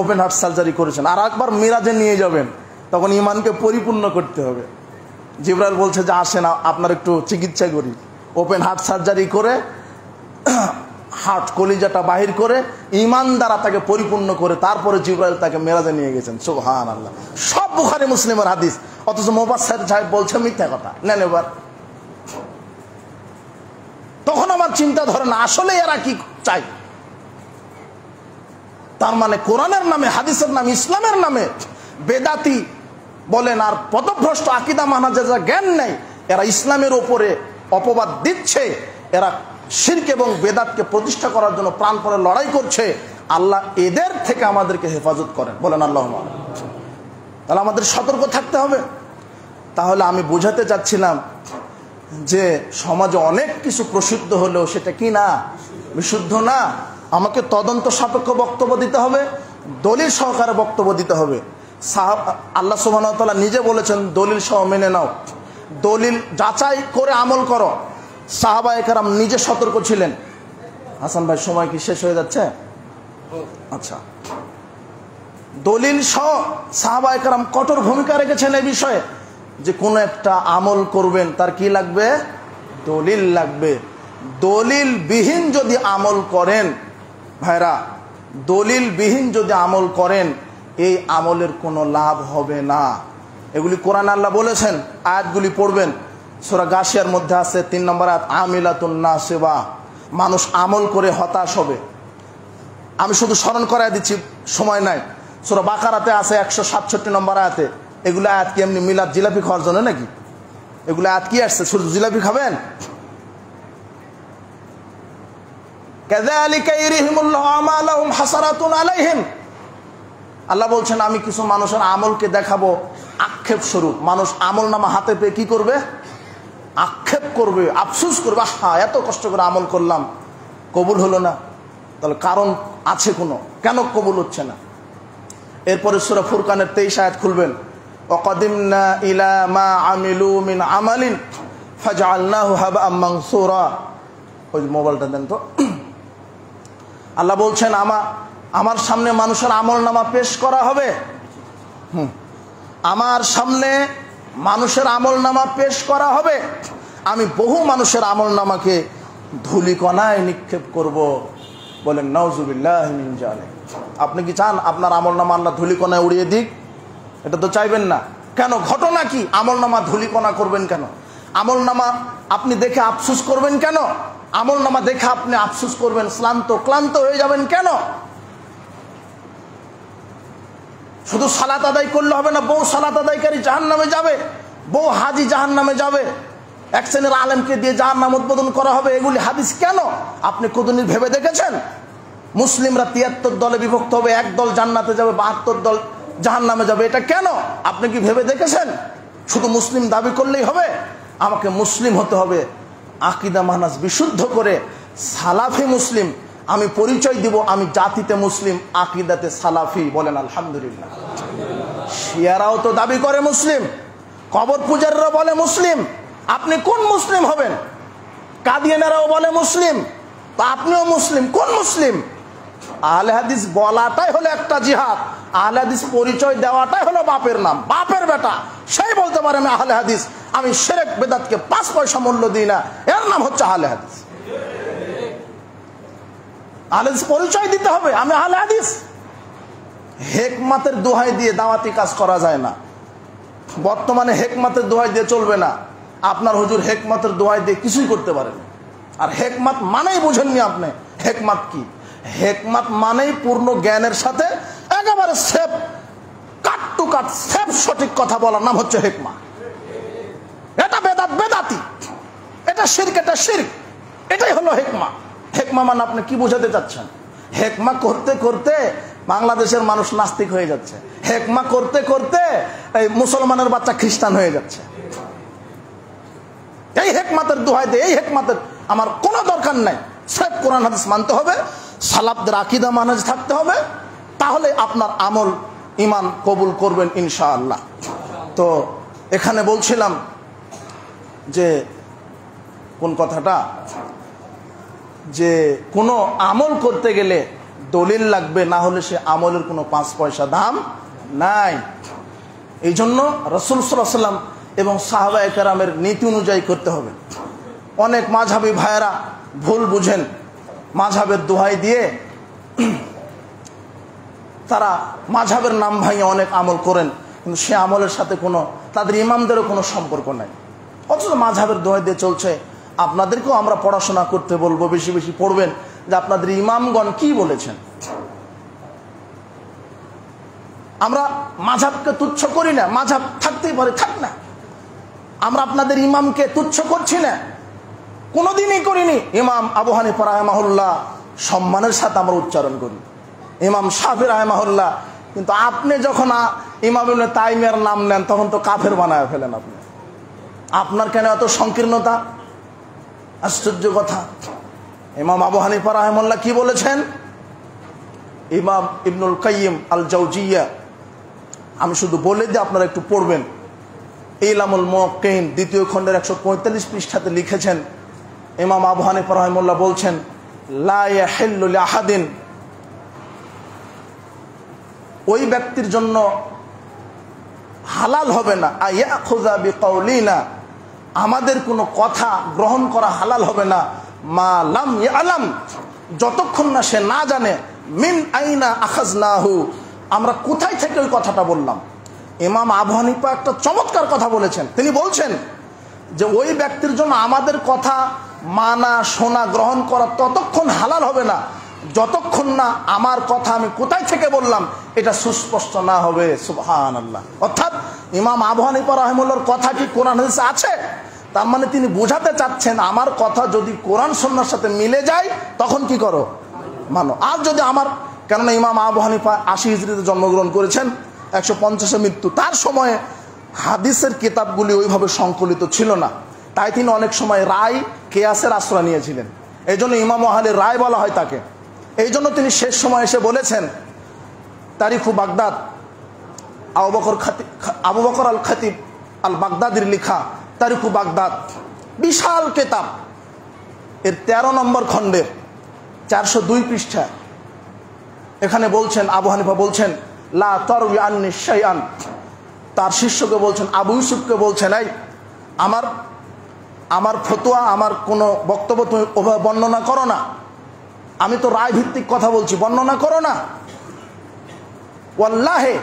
ওপেন হার্ট সার্জারি করেছেন। আর একবার মিরাজে নিয়ে যাবেন, তখন ইমানকে পরিপূর্ণ করতে হবে। জিবরাইল বলছে যে আসেন আপনার একটু চিকিৎসা করি। ওপেন হার্ট সার্জারি করে হার্ট কলিজাটা বাহির করে ইমান দ্বারা তাকে পরিপূর্ণ করে তারপরে জিবরাইল তাকে মেরাজে নিয়ে গেছেন। সুবহানাল্লাহ। সব বুখারী মুসলিমের হাদিস, অথচ মুফাসসির সাহেব বলছে মিথ্যা কথা। নেন এবার। তখন আমার চিন্তা ধরে না আসলে এরা কি চাই। তার মানে কোরআনের নামে, হাদিসের নামে, ইসলামের নামে বেদাতি বলেন আর পদভ্রষ্ট আকীদা মানহাজের জ্ঞান নেই, এরা ইসলামের ওপরে অপবাদ দিচ্ছে, এরা শিরক এবং বেদাতকে প্রতিষ্ঠা করার জন্য প্রাণপণে লড়াই করছে। আল্লাহ এদের থেকে আমাদেরকে হেফাজত করেন, বলেন আল্লাহুম্মা। তাহলে আমাদের সতর্ক থাকতে হবে। তাহলে আমি বোঝাতে চাচ্ছিলাম যে সমাজে অনেক কিছু প্রসিদ্ধ হলেও সেটা কি না, বিশুদ্ধ না। আমাকে তদন্ত সাপেক্ষ বক্তব্য দিতে হবে, দলিল সহকারে বক্তব্য দিতে হবে। আল্লাহ সুবহানাহু ওয়া তাআলা নিজে বলেছেন দলিল সহ মেনে নাও, দলিল যাচাই করে আমল করো। সাহাবায়ে কেরাম নিজে সতর্ক ছিলেন। হাসান ভাই সময় কি শেষ হয়ে যাচ্ছে? আচ্ছা, দলিল সহ সাহাবায়ে কেরাম কঠোর ভূমিকা রেখেছেন এই বিষয়ে যে কোনো একটা আমল করবেন তার কি লাগবে? দলিল লাগবে। দলিল বিহীন যদি আমল করেন ভাইরা, দলিল বিহীন যদি আমল করেন এই আমলের কোনো লাভ হবে না। এগুলি কোরআন আল্লাহ বলেছেন, আয়াতগুলি পড়বেন। সূরা গাশিয়ার মধ্যে আছে 3 নম্বর আয়াত, আমিলাতুন নাসিবা, মানুষ আমল করে হতাশ হবে। আমি শুধু স্মরণ করাই দিচ্ছি, সময় নাই। সূরা বাকারাতে আছে 167 নম্বর আয়াতে। এগুলো আয়াত কি এমনি মিলাদ জিলাপি খাওয়ার জন্য নাকি? এগুলো আয়াত কি আসছে শুধু জিলাপি খাবেন? কাযালিকা ইরিহিমুল্লাহু আমালাহুম হাসারাতুন আলাইহিম। আল্লাহ বলছেন আমি কিছু মানুষের আমলকে দেখাবো আক্ষেপ স্বরূপ। মানুষ আমল নামা হাতে পেয়ে কি করবে? আক্ষেপ করবে, আফসোস করবে, হ্যাঁ এত কষ্ট করে আমল করলাম কবুল হলো না। তাহলে কারণ আছে কোনো, কেন কবুল হচ্ছে না? এরপরে সূরা ফুরকানের 23 আয়াত খুলবেন, ওয়াকাদিমনা ইলা মা আমিলু মিন আমালিন ফাজআলনাহু হাবাআম মানসুরা। ওই মোবাইলটা দেন তো। আল্লাহ বলছেন আমার সামনে মানুষের আমল নামা পেশ করা হবে। আমার সামনে মানুষের আমল নামা পেশ করা হবে, আমি বহু মানুষের আমল নামাকে ধূলিকণায় নিক্ষেপ করব। বলেন নাউজুবিল্লাহি মিন যালিক। আপনি কি চান আপনার আমল নামা আল্লাহ ধূলিকণায় উড়িয়ে দিক? এটা তো চাইবেন না। কেন? ঘটনা কি? আমল নামা ধূলিকণা করবেন কেন? আমল নামা আপনি দেখে আফসোস করবেন কেন? আমল নামা দেখে আপনি আফসোস করবেন, ক্লান্ত হয়ে যাবেন কেন? শুধু সালাত আদায় করলে হবে না, বহু সালাত আদায়কারী জাহান্নামে যাবে, বহু হাজি জাহান্নামে যাবে, এক শ্রেণীর আলেমকে দিয়ে জাহান্নাম উদ্বোধন করা হবে। এগুলি হাদিস কেন? আপনি কোনদিন ভেবে দেখেছেন? মুসলিমরা 73 দলে বিভক্ত হবে, এক দল জান্নাতে যাবে, 72 দল জাহান্নামে যাবে। এটা কেন? আপনি কি ভেবে দেখেছেন? শুধু মুসলিম দাবি করলেই হবে? আমাকে মুসলিম হতে হবে, আকীদা মানহাজ বিশুদ্ধ করে সালাফি মুসলিম, আমি পরিচয় দিব আমি জাতিতে মুসলিম, আকীদাতে সালাফি। বলেন আলহামদুলিল্লাহ। শিয়ারাও তো দাবি করে মুসলিম, কবর পূজারীরা বলে মুসলিম। আপনি কোন মুসলিম হবেন? কাদিয়ানেরাও বলে মুসলিম, তো আপনিও মুসলিম। কোন মুসলিম? আহলে হাদিস বলাটাই হলো একটা জিহাদ, আহলে হাদিস পরিচয় দেওয়াটাই হলো বাপের নাম। বাপের বেটা সেই বলতে পারে আমি আহলে হাদিস, আমি শিরক বেদাতকে 5 পয়সা মূল্য দিই না, এর নাম হচ্ছে আহলে হাদিস। আহলে হাদিস পরিচয় দিতে হবে আমি আহলে হাদিস। হেকমাতের দোহাই দিয়ে দাওয়াতি কাজ করা যায় না। বর্তমানে হেকমাতের দোহাই দিয়ে চলবে না। আপনার হুজুর হেকমাতের দোহাই দিয়ে কিছুই করতে পারেন। আর হেকমাত মানেই বুঝেননি আপনি। হেকমাত কি? হেকমাত মানেই পূর্ণ জ্ঞানের সাথে একেবারে সেফ, কাট টু কাট সেফ সঠিক কথা বলার নাম হচ্ছে হেকমা। এটা বেদাত বেদাতি, এটা শিরক এটা শিরক, এটাই হলো হেকমা। হেকমা মানে আপনি কি বোঝাতে চাচ্ছেন? হেকমা করতে করতে বাংলাদেশের মানুষ নাস্তিক হয়ে যাচ্ছে। হেকমা করতে করতে এই মুসলমানের বাচ্চা খ্রিস্টান হয়ে যাচ্ছে। এই হেকমাতের দোহাই দিয়ে, এই হেকমাতের আমার কোনো দরকার নাই। সব কোরআন হাদিস মানতে হবে, সালাফদের আকীদা মানহাজ থাকতে হবে, তাহলে আপনার আমল ঈমান কবুল করবেন ইনশাআল্লাহ। তো এখানে বলছিলাম যে কোন কথাটা, যে কোনো আমল করতে গেলে দলিল লাগবে, না হলে সে আমলের কোনো 5 পয়সা দাম নাই। এই জন্য রাসূল সাল্লাল্লাহু আলাইহি ওয়াসাল্লাম এবং সাহাবায়ে কেরামের নীতি অনুযায়ী করতে হবে। অনেক মাযহাবী ভাইয়েরা ভুল বুঝেন, মাযহাবের দোহাই দিয়ে তারা মাযহাবের নাম ভাঙিয়ে অনেক আমল করেন, কিন্তু সে আমলের সাথে কোনো তাদের ইমামদেরও কোনো সম্পর্ক নাই। অথচ মাযহাবের দোহাই দিয়ে চলছে। আপনাদেরকেও আমরা পড়াশোনা করতে বলবো, বেশি বেশি পড়বেন যে আপনাদের ইমামগণ কি বলেছেন। আমরা মাযহাবকে তুচ্ছ করি না, মাযহাব থাকতেই পারে, থাক না। আমরা আপনাদের ইমামকে তুচ্ছ করছি না, কোনোদিনই করিনি। ইমাম আবু হানিফা রাহিমাহুল্লাহ সম্মানের সাথে আমরা উচ্চারণ করি, ইমাম শাফি রাহিমাহুল্লাহ। কিন্তু আপনি যখন ইমাম ইবনে তাইমিয়ার নাম নেন তখন তো কাফের বানায় ফেলেন আপনি। আপনার কেন এত সংকীর্ণতা? আশ্চর্য কথা। ইমাম আবু হানিফা রাহিমাহুল্লাহ কি বলেছেন? ইমাম ইবনুল কাইয়িম আল জাওজিয়া, আমি শুধু বলে দিই আপনারা একটু পড়বেন। ইলামুল মুওয়াক্কিন 2য় খণ্ডের 145 পৃষ্ঠাতে লিখেছেন, ইমাম আবু হানিফা রাহিমাহুল্লাহ বলছেন, লা ইয়াহিল্লু লিআহাদিন, ওই ব্যক্তির জন্য হালাল হবে না, আয়াখুযা বিকাউলিনা, আমাদের কোনো কথা গ্রহণ করা হালাল হবে না, মা লাম ইয়ালাম, যতক্ষণ না সে না জানে, মিন আইনা আখাযনাহু, আমরা কোথায় থেকে ওই কথাটা বললাম। ইমাম আবু হানিফা একটা চমৎকার কথা বলেছেন। তিনি বলছেন যে ওই ব্যক্তির জন্য আমাদের কথা মানা, শোনা, গ্রহণ করা ততক্ষণ হালাল হবে না যতক্ষণ না আমার কথা আমি কোথায় থেকে বললাম এটা সুস্পষ্ট না হবে। সুবহানাল্লাহ। অর্থাৎ ইমাম আবু হানিফা রাহিমাহুল্লাহর কথা কি কোরআন হাদিসে আছে? তার মানে তিনি বোঝাতে চাচ্ছেন আমার কথা যদি কোরআন সুন্নাহর সাথে মিলে যায় তখন কি করো? মানো। আর যদি আমার, কেননা ইমাম আবু হানিফা 80 হিজরিতে জন্মগ্রহণ করেছেন, 150-এ মৃত্যু। তার সময়ে হাদিসের কিতাবগুলি ওইভাবে সংকলিত ছিল না, তাই তিনি অনেক সময় রায় কিয়াসের আশ্রয় নিয়েছিলেন। এই জন্য ইমাম আহলের রায় বলা হয় তাকে। এই জন্য তিনি শেষ সময় এসে বলেছেন, তারিখু বাগদাদ, আবু বকর আল খতিব আল বাগদাদির লেখা তারিখু বাগদাদ, বিশাল কিতাব, এর 13 নম্বর খণ্ডের 402 পৃষ্ঠা। এখানে বলছেন, আবু হানিফা বলছেন, লা তারবি আন্নি শাইআন, তার শিষ্যকে বলছেন, আবু ইউসুফকে বলছেন, এই আমার ফতোয়া, আমার কোনো বক্তব্য তুমি ওভাবে বর্ণনা করো না, আমি তো রায় ভিত্তিক কথা বলছি, বর্ণনা করো না। ওয়াল্লাহি,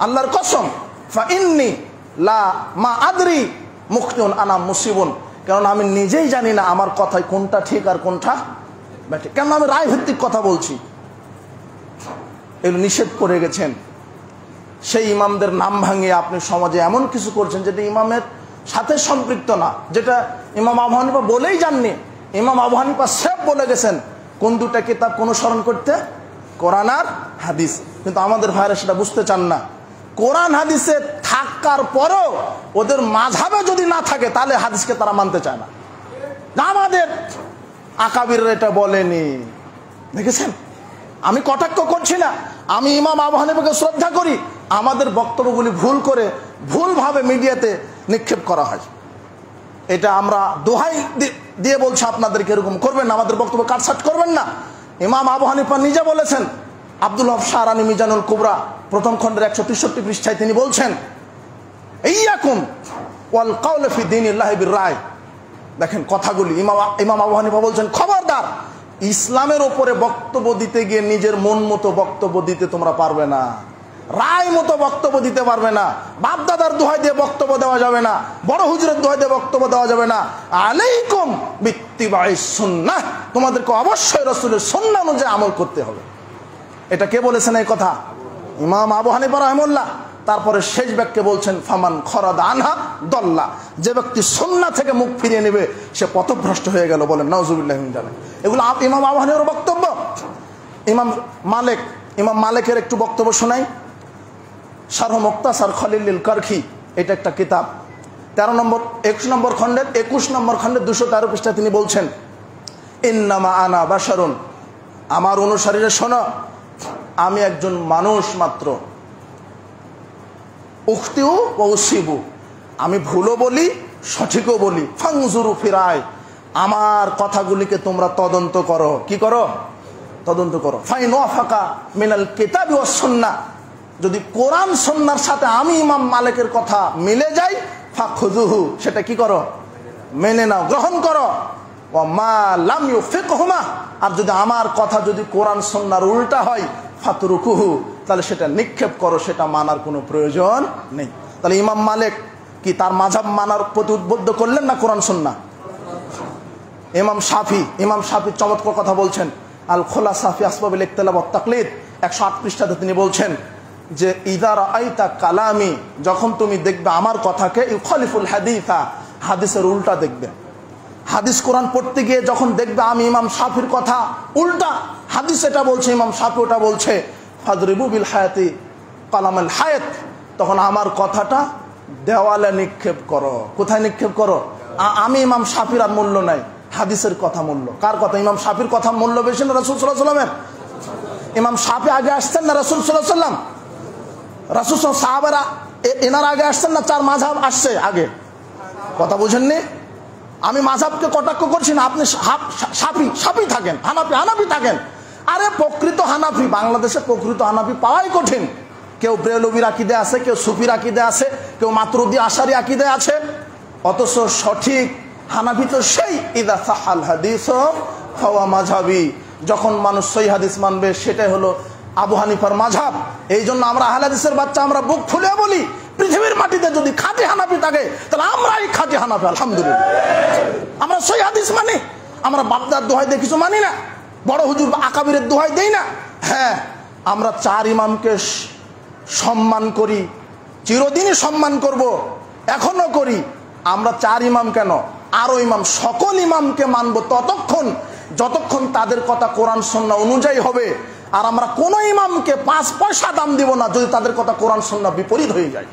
আল্লাহর কসম, ফা ইন্নী লা মা আদরি মুখতিউন আনা মুসিবুন, কারণ আমি নিজেই জানি না আমার কথায় কোনটা ঠিক আর কোনটা ব্যাঠিক, কেন আমি রায় ভিত্তিক কথা বলছি। এগুলো নিষেধ করে গেছেন। সেই ইমামদের নাম ভাঙিয়ে আপনি সমাজে এমন কিছু করছেন যেটা ইমামের সাথে সম্পৃক্ত না, যেটা ইমাম আবু হানিফা বলেই জাননি। ইমাম আবু হানিফা সব বলে গেছেন কোন দুটা কিতাব অনুসরণ করতে, কোরআন আর হাদিস। কিন্তু আমাদের ভাইরা সেটা বুঝতে চান না। কোরআন হাদিসে থাকার পরও ওদের মাযহাবে যদি না থাকে তাহলে হাদিসকে তারা মানতে চায় না। আমাদের আকাবিররা এটা বলেনি, দেখেছেন, আমি কটাক্ষ করছি না, আমি ইমাম আবু হানিফাকে শ্রদ্ধা করি। আমাদের বক্তব্যগুলি ভুল করে ভুলভাবে মিডিয়াতে নিক্ষেপ করা হয়। এটা আমরা দোহাই দিয়ে বলছি আপনাদেরকে, এরকম করবেন না, আমাদের বক্তব্য কাটছাট করবেন না। ইমাম আবু হানিফা নিজে বলেছেন, আব্দুল হক শাহরানী মিজানুল কুবরা প্রথম খণ্ডের 163 পৃষ্ঠায় তিনি বলছেন, ইয়াকুম ওয়াল কাউল ফি দীনিল্লাহি বির-রায়। দেখেন কথাগুলি, ইমাম আবু হানিফা বলছেন, খবরদার, ইসলামের ওপরে বক্তব্য দিতে গিয়ে নিজের মন মতো বক্তব্য দিতে তোমরা পারবে না, রায় মতো বক্তব্য দিতে পারবে না, বাপদাদার দোহাই দিয়ে বক্তব্য দেওয়া যাবে না, বড় হুজুরের দোহাই দিয়ে বক্তব্য দেওয়া যাবে না। আলাইকুম বিত্তিবাইস সুন্নাহ, তোমাদেরকে অবশ্যই রাসূলের সুন্নাহ অনুযায়ী আমল করতে হবে। এটা কে বলেছেন এই কথা? ইমাম আবু হানিফা রাহিমাহুল্লাহ। তারপরে শেষ বাক্যে বলছেন, ফামান খরাদা আনহা দল্লা, যে ব্যক্তি সুন্নাহ থেকে মুখ ফিরিয়ে নেবে সে পথভ্রষ্ট হয়ে গেল। বলেন নাউজুবিল্লাহি মিন যালিক। এগুলো ইমাম আবু হানিফার বক্তব্য। ইমাম মালিকের একটু বক্তব্য শোনাই। শারহ মুক্তাসার খলিল কারখি, এটা একটা কিতাব, 21 নম্বর খণ্ডের 213 পৃষ্ঠায় তিনি বলছেন, ইন্নামা আনা বাশারুন, আমার অনুসারীরা শোনো, আমি একজন মানুষ মাত্র, উখতিউ ওয়া উসিবু, আমি ভুলও বলি সঠিকও বলি, ফাংজুরু ফিরায়, আমার কথাগুলিকে তোমরা তদন্ত করো। কি করো? তদন্ত করো। ফাইন ওয়াফাকা মিনাল কিতাবি ওয়াস সুন্নাহ, যদি কোরআন সুন্নাহর সাথে আমি ইমাম মালিকের কথা মিলে যাই, ফাখুযুহু, সেটা কি করো? মেনে নাও, গ্রহণ করো। ওয়া মা লাম ইউফিকহুমা, আর যদি আমার কথা যদি কোরআন সুন্নাহর উল্টা হয়, ফাতরুকুহু, তাহলে সেটা নিক্ষেপ করো, সেটা মানার কোনো প্রয়োজন নেই। তাহলে ইমাম মালিক কি তার মাযহাব মানার প্রতি উদ্বুদ্ধ করলেন না কোরআন সুন্নাহ? ইমাম শাফি চমৎকার কথা বলছেন, আল খোলাসা ফি আসবাবিল ইখতিলাফ ওয়াত তাকলিদ 108 পৃষ্ঠাতে তিনি বলছেন যে, ইযা রাআইতা কালামি, যখন তুমি দেখবে আমার কথাকে, ইউখালিফুল হাদিসা, হাদিসের উল্টা দেখবে। হাদিস কোরআন পড়তে গিয়ে যখন দেখবে আমি ইমাম শাফির কথা উল্টা, হাদিস এটা বলছে, ইমাম শাফি ওটা বলছে, ফাদরিবু বিল হায়াতি কালামাল হায়াত, তখন আমার কথাটা দেওয়ালে নিক্ষেপ করো। কোথায় নিক্ষেপ করো? আমি ইমাম শাফির আর মূল্য নাই, হাদিসের কথা মূল্য। কার কথা? ইমাম শাফির কথা মূল্য বেশি না রাসূল সাল্লাল্লাহু আলাইহি ওয়াসাল্লামের? ইমাম শাফি আগে আসছেন না রাসূল সাল্লাল্লাহু আলাইহি ওয়াসাল্লাম? রাসূল সাহাবারা এনার আগে আসছেন না? 4 মাযহাব আসছে আগে। কথা বুঝেননি? আমি মাযহাবকে কটাক্ষ করছি না, আপনি শাফি থাকেন, হানাফি থাকেন। আরে প্রকৃত হানাফি, বাংলাদেশে প্রকৃত হানাফি পাওয়াই কঠিন। কেউ ব্রেলভির আকীদা আছে, কেউ সুফির আকীদা আছে, কেউ মাতুরিদি আশারি আকীদা আছে, অথচ সঠিক হানাফি তো সেই ইদা সাহাল হাদিস ফাওয়া মাযহাবি, যখন মানুষ সহিহ হাদিস মানবে সেটাই হলো আবু হানিফার মাযহাব। এই জন্য আমরা আহলে হাদিসের বাচ্চা, আমরা বুক খুলে বলি, পৃথিবীর মাটিতে যদি খাঁটি হানাফি থাকে তাহলে আমরাই খাঁটি হানাফি। আলহামদুলিল্লাহ, আমরা সহিহ হাদিস মানি, আমরা বাপদার দোহাই দিয়ে কিছু মানি না, বড় হুজুর বা আকাবিরের দোহাই দেই না। হ্যাঁ, আমরা 4 ইমামকে সম্মান করি, চিরদিনই সম্মান করব, এখনো করি। আমরা 4 ইমাম কেন, আরো ইমাম, সকল ইমামকে মানব ততক্ষণ যতক্ষণ তাদের কথা কোরআন সুন্নাহ অনুযায়ী হবে। আর আমরা কোন ইমামকে 5 পয়সা দাম দিব না যদি তাদের কথা কোরআন সুন্নাহ বিপরীত হয়ে যায়।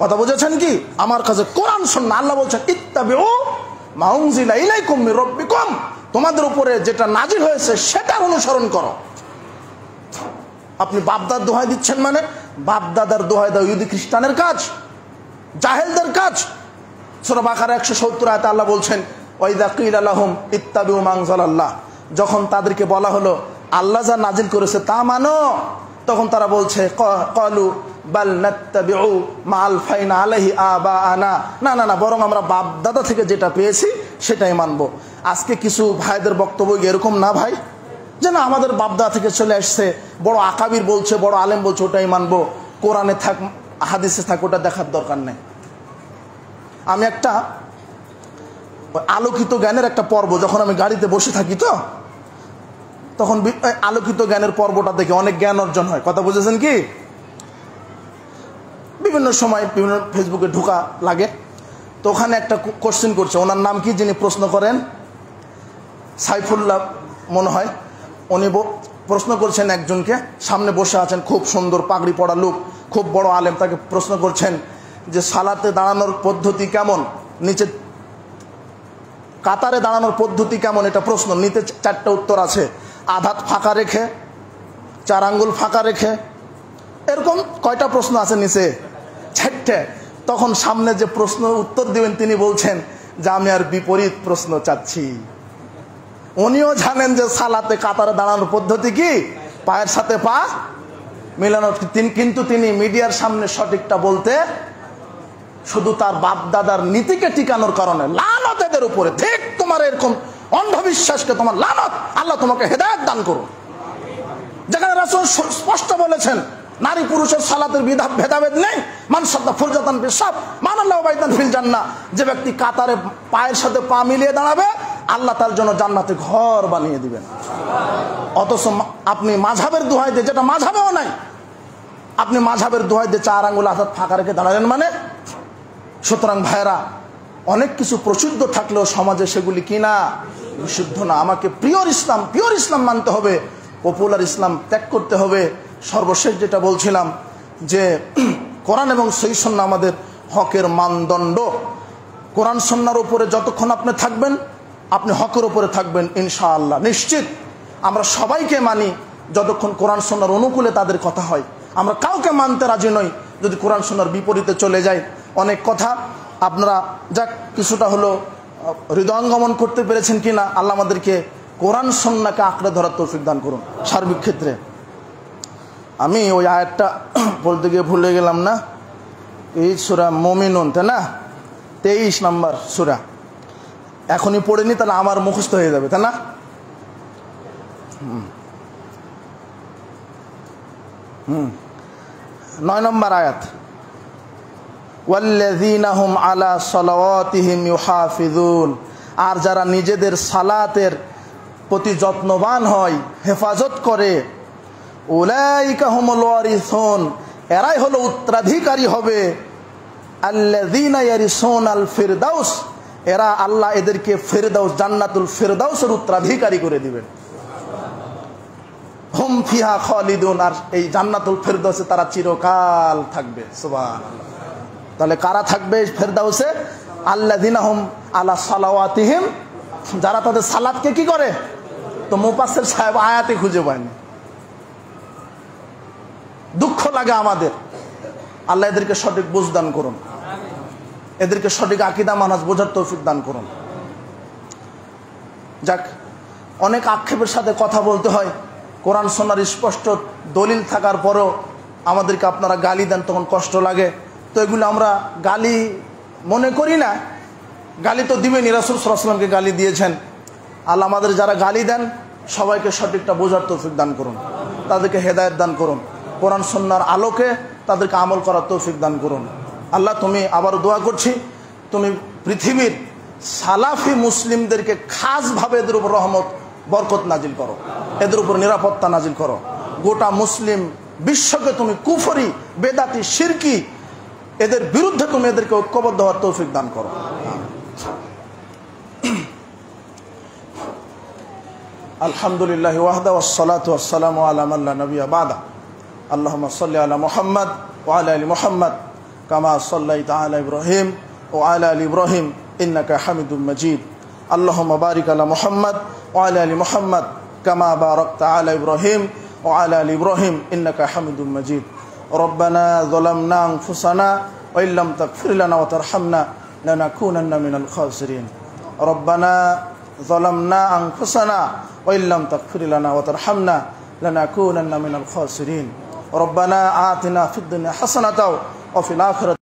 কথা বুঝেছেন কি? আমার কাছে কোরআন সুন্নাহ, আল্লাহ বলছেন ইত্তাবিউ মা উনজিলা ইলাইকুম মির রাব্বিকুম, তোমাদের উপরে যেটা নাজিল হয়েছে সেটার অনুসরণ করো। আপনি বাপদার দোহাই দিচ্ছেন মানে, বাপদাদার দোহাই দাও ইহুদি খ্রিস্টানের কাজ, জাহেলদের কাজ। সূরা বাকারা 170 আয়াতে আল্লাহ বলছেন, ওয়াইদা কিলা লাহুম ইত্তাবিউ মা আনজালাল্লাহ, যখন তাদেরকে বলা হলো আল্লাহ যা নাজিল করেছে তা মানো, তখন তারা বলছে ক্বালু বাল নাত্তাবিউ মা আলফাইনা আলাইহি আবাআনা, না না না, বরং আমরা বাপ দাদা থেকে যেটা পেয়েছি সেটাই মানবো। আজকে কিছু ভাইদের বক্তব্য এরকম না ভাই, যে না আমাদের বাপদা থেকে চলে আসছে, বড় আকাবির বলছে, বড় আলেম বলছে, ওটাই মানবো, কোরআনে থাক হাদিসে থাক ওটা দেখার দরকার নেই। আমি একটা আলোকিত জ্ঞানের একটা পর্ব, যখন আমি গাড়িতে বসে থাকি তো তখন আলোকিত জ্ঞানের পর্বটা দেখে অনেক জ্ঞান অর্জন হয়। কথা বুঝেছেন কি? বিভিন্ন সময় বিভিন্ন ফেসবুকে ঢোকা লাগে, তো ওখানে একটা কোশ্চেন করছে, ওনার নাম কি যিনি প্রশ্ন করেন, সাইফুল্লাহ মনে হয়, উনি প্রশ্ন করছেন একজনকে, সামনে বসে আছেন খুব সুন্দর পাগড়ি পরা লোক, খুব বড় আলেম, তাকে প্রশ্ন করছেন যে সালাতে দাঁড়ানোর পদ্ধতি কেমন, নিচে কাতারে দাঁড়ানোর পদ্ধতি কেমন, এটা প্রশ্ন, নিতে 4টা উত্তর আছে। আধাত ফাঁকা রেখে, 4 আঙ্গুল ফাঁকা রেখে, এরকম কয়টা প্রশ্ন আছে নিচে? 4টে। তখন সামনে যে প্রশ্ন উত্তর দিবেন তিনি বলছেন যে আমি আর বিপরীত প্রশ্ন চাচ্ছি। উনিও জানেন যে সালাতে কাতারে দাঁড়ানোর পদ্ধতি কি, পায়ের সাথে পা মিলানো, কিন্তু তিনি মিডিয়ার সামনে সঠিকটা বলতে শুধু তার বাপ দাদার নীতিকে টিকানোর কারণে। লানত এদের উপরে, ঠিক তোমার এরকম অন্ধবিশ্বাসকে তোমার লানত, আল্লাহ তোমাকে হেদায়েত দান করুন। যেখানে রাসূল স্পষ্ট বলেছেন নারী পুরুষের সালাতের ভেদাভেদ নেই, মান সাদ্দা ফুরজাতান বিসাব মান আল্লাহু বাইতান ফিল জান্নাহ, যে ব্যক্তি কাতারে পায়ের সাথে পা মিলিয়ে দাঁড়াবে আল্লাহ তার জন্য জান্নাতে ঘর বানিয়ে দিবেন। অথচ আপনি মাযহাবের দোহাই দিয়ে, যেটা মাযহাবেও নাই, আপনি মাযহাবের দোহাই দিয়ে 4 আঙ্গুল আধাত ফাঁকা রেখে দাঁড়ালেন মানে। সুতরাং ভাইরা, অনেক কিছু প্রসিদ্ধ থাকলেও সমাজে সেগুলি কিনা বিশুদ্ধ না। আমাকে পিওর ইসলাম মানতে হবে, পপুলার ইসলাম ত্যাগ করতে হবে। সর্বশেষ যেটা বলছিলাম যে কোরআন এবং সহিহ সুন্নাহ আমাদের হকের মানদণ্ড। কোরআন সুন্নাহর উপরে যতক্ষণ আপনি থাকবেন, আপনি হকের উপরে থাকবেন ইনশাআল্লাহ, নিশ্চিত। আমরা সবাইকে মানি যতক্ষণ কোরআন সুন্নাহর অনুকূলে তাদের কথা হয়। আমরা কাউকে মানতে রাজি নই যদি কোরআন সুন্নাহর বিপরীতে চলে যায়। অনেক কথা আপনারা যাক কিছুটা হলো হৃদয়ঙ্গমন করতে পেরেছেন কিনা, আল্লাহ আমাদেরকে কোরআন সুন্নাহকে আঁকড়ে ধরার তৌফিক দান করুন। সার্বিক ক্ষেত্রে আমি ওই আয়াতটা বলতে গিয়ে ভুলে গেলাম না, এই সূরা মুমিনুন, তাই না, 23 নম্বর সূরা। এখনই পড়েনি তাহলে আমার মুখস্থ হয়ে যাবে, তাই না? 9 নম্বর আয়াত, ওয়াল্লাযীনা হুম আলা সালাওয়াতিহিম ইউহাফিজুন, আর যারা নিজেদের সালাতের প্রতি যত্নবান হয়, হেফাজত করে, উলাইকা হুমুল ওয়ারিসুন, এরাই হলো উত্তরাধিকারী হবে, আল্লাযীনা ইয়ারিসুনাল ফিরদাউস, এরা আল্লাহ এদেরকে ফিরদাউস, জান্নাতুল ফিরদাউসের উত্তরাধিকারী করে দিবেন। হুম ফিহা খালিদুন, আর এই জান্নাতুল ফিরদাউসে তারা চিরকাল থাকবে। সুবহানাল্লাহ। তাহলে কারা থাকবে ফিরদাউসে? আল্লাযীনা হুম আলা সালাওয়াতিহিম, যারা তাদের সালাতকে কি করে। তো মুফাসসির সাহেব আয়াতে খুঁজে পায়নি। দুঃখ লাগে আমাদের। আল্লাহ এদেরকে সঠিক বুঝ দান করুন, এদেরকে সঠিক আকীদা মানহাজ বোঝার তৌফিক দান করুন। যাক, অনেক আক্ষেপের সাথে কথা বলতে হয়। কোরআন সুন্নাহর স্পষ্ট দলিল থাকার পরও আমাদেরকে আপনারা গালি দেন, তখন কষ্ট লাগে। তো এগুলো আমরা গালি মনে করি না, গালি তো দিবেনই, রাসূল সাল্লাল্লাহু আলাইহি ওয়াসাল্লামকে গালি দিয়েছেন। আল্লাহ আমাদের যারা গালি দেন সবাইকে সঠিকটা বোঝার তৌফিক দান করুন, তাদেরকে হেদায়েত দান করুন, কোরআন সুন্নাহর আলোকে তাদেরকে আমল করার তৌফিক দান করুন। আল্লাহ তুমি, আবারও দোয়া করছি, তুমি পৃথিবীর সালাফি মুসলিমদেরকে খাসভাবে এদের উপর রহমত বরকত নাজিল করো, এদের উপর নিরাপত্তা নাজিল করো। গোটা মুসলিম বিশ্বকে তুমি কুফরি, বেদাতি, শিরকি এদের বিরুদ্ধে তুমি এদেরকে ঐক্যবদ্ধ হওয়ার তৌফিক দান করো। আলহামদুলিল্লাহি ওয়াহদা ওয়াসসালাতু ওয়াসসালামু আলা মান লা নাবিয়্যা বাদা। আল্লাহুম্মা সাল্লি আলা মুহাম্মাদ ওয়া আলা আলি মুহাম্মাদ কামা সাল্লাইতা আলা ইব্রাহিম ওয়া আলা আলি ইব্রাহিম ইন্নাকা হামিদুম মাজিদ। আল্লাহুম্মা বারিক আলা মুহাম্মাদ ওয়া আলা আলি মুহাম্মাদ কামা বারাকতা আলা ইব্রাহিম ওয়া আলা আলি ইব্রাহিম ইন্নাকা হামিদুম মাজিদ। রব্বানা যালামনা আনফুসানা ওয়া ইল্লাম তাগফির লানা ওয়া তারহামনা লানাকুনান্না মিনাল খাসিরিন। রব্বানা যালামনা আনফুসানা ওয়া ইল্লাম তাগফির লানা ওয়া তারহামনা লানাকুনান্না মিনাল খাসিরিন। রব্বানা আতিনা ফিদ দুনিয়া হাসানাতাও ওয়া ফিল আখিরাতি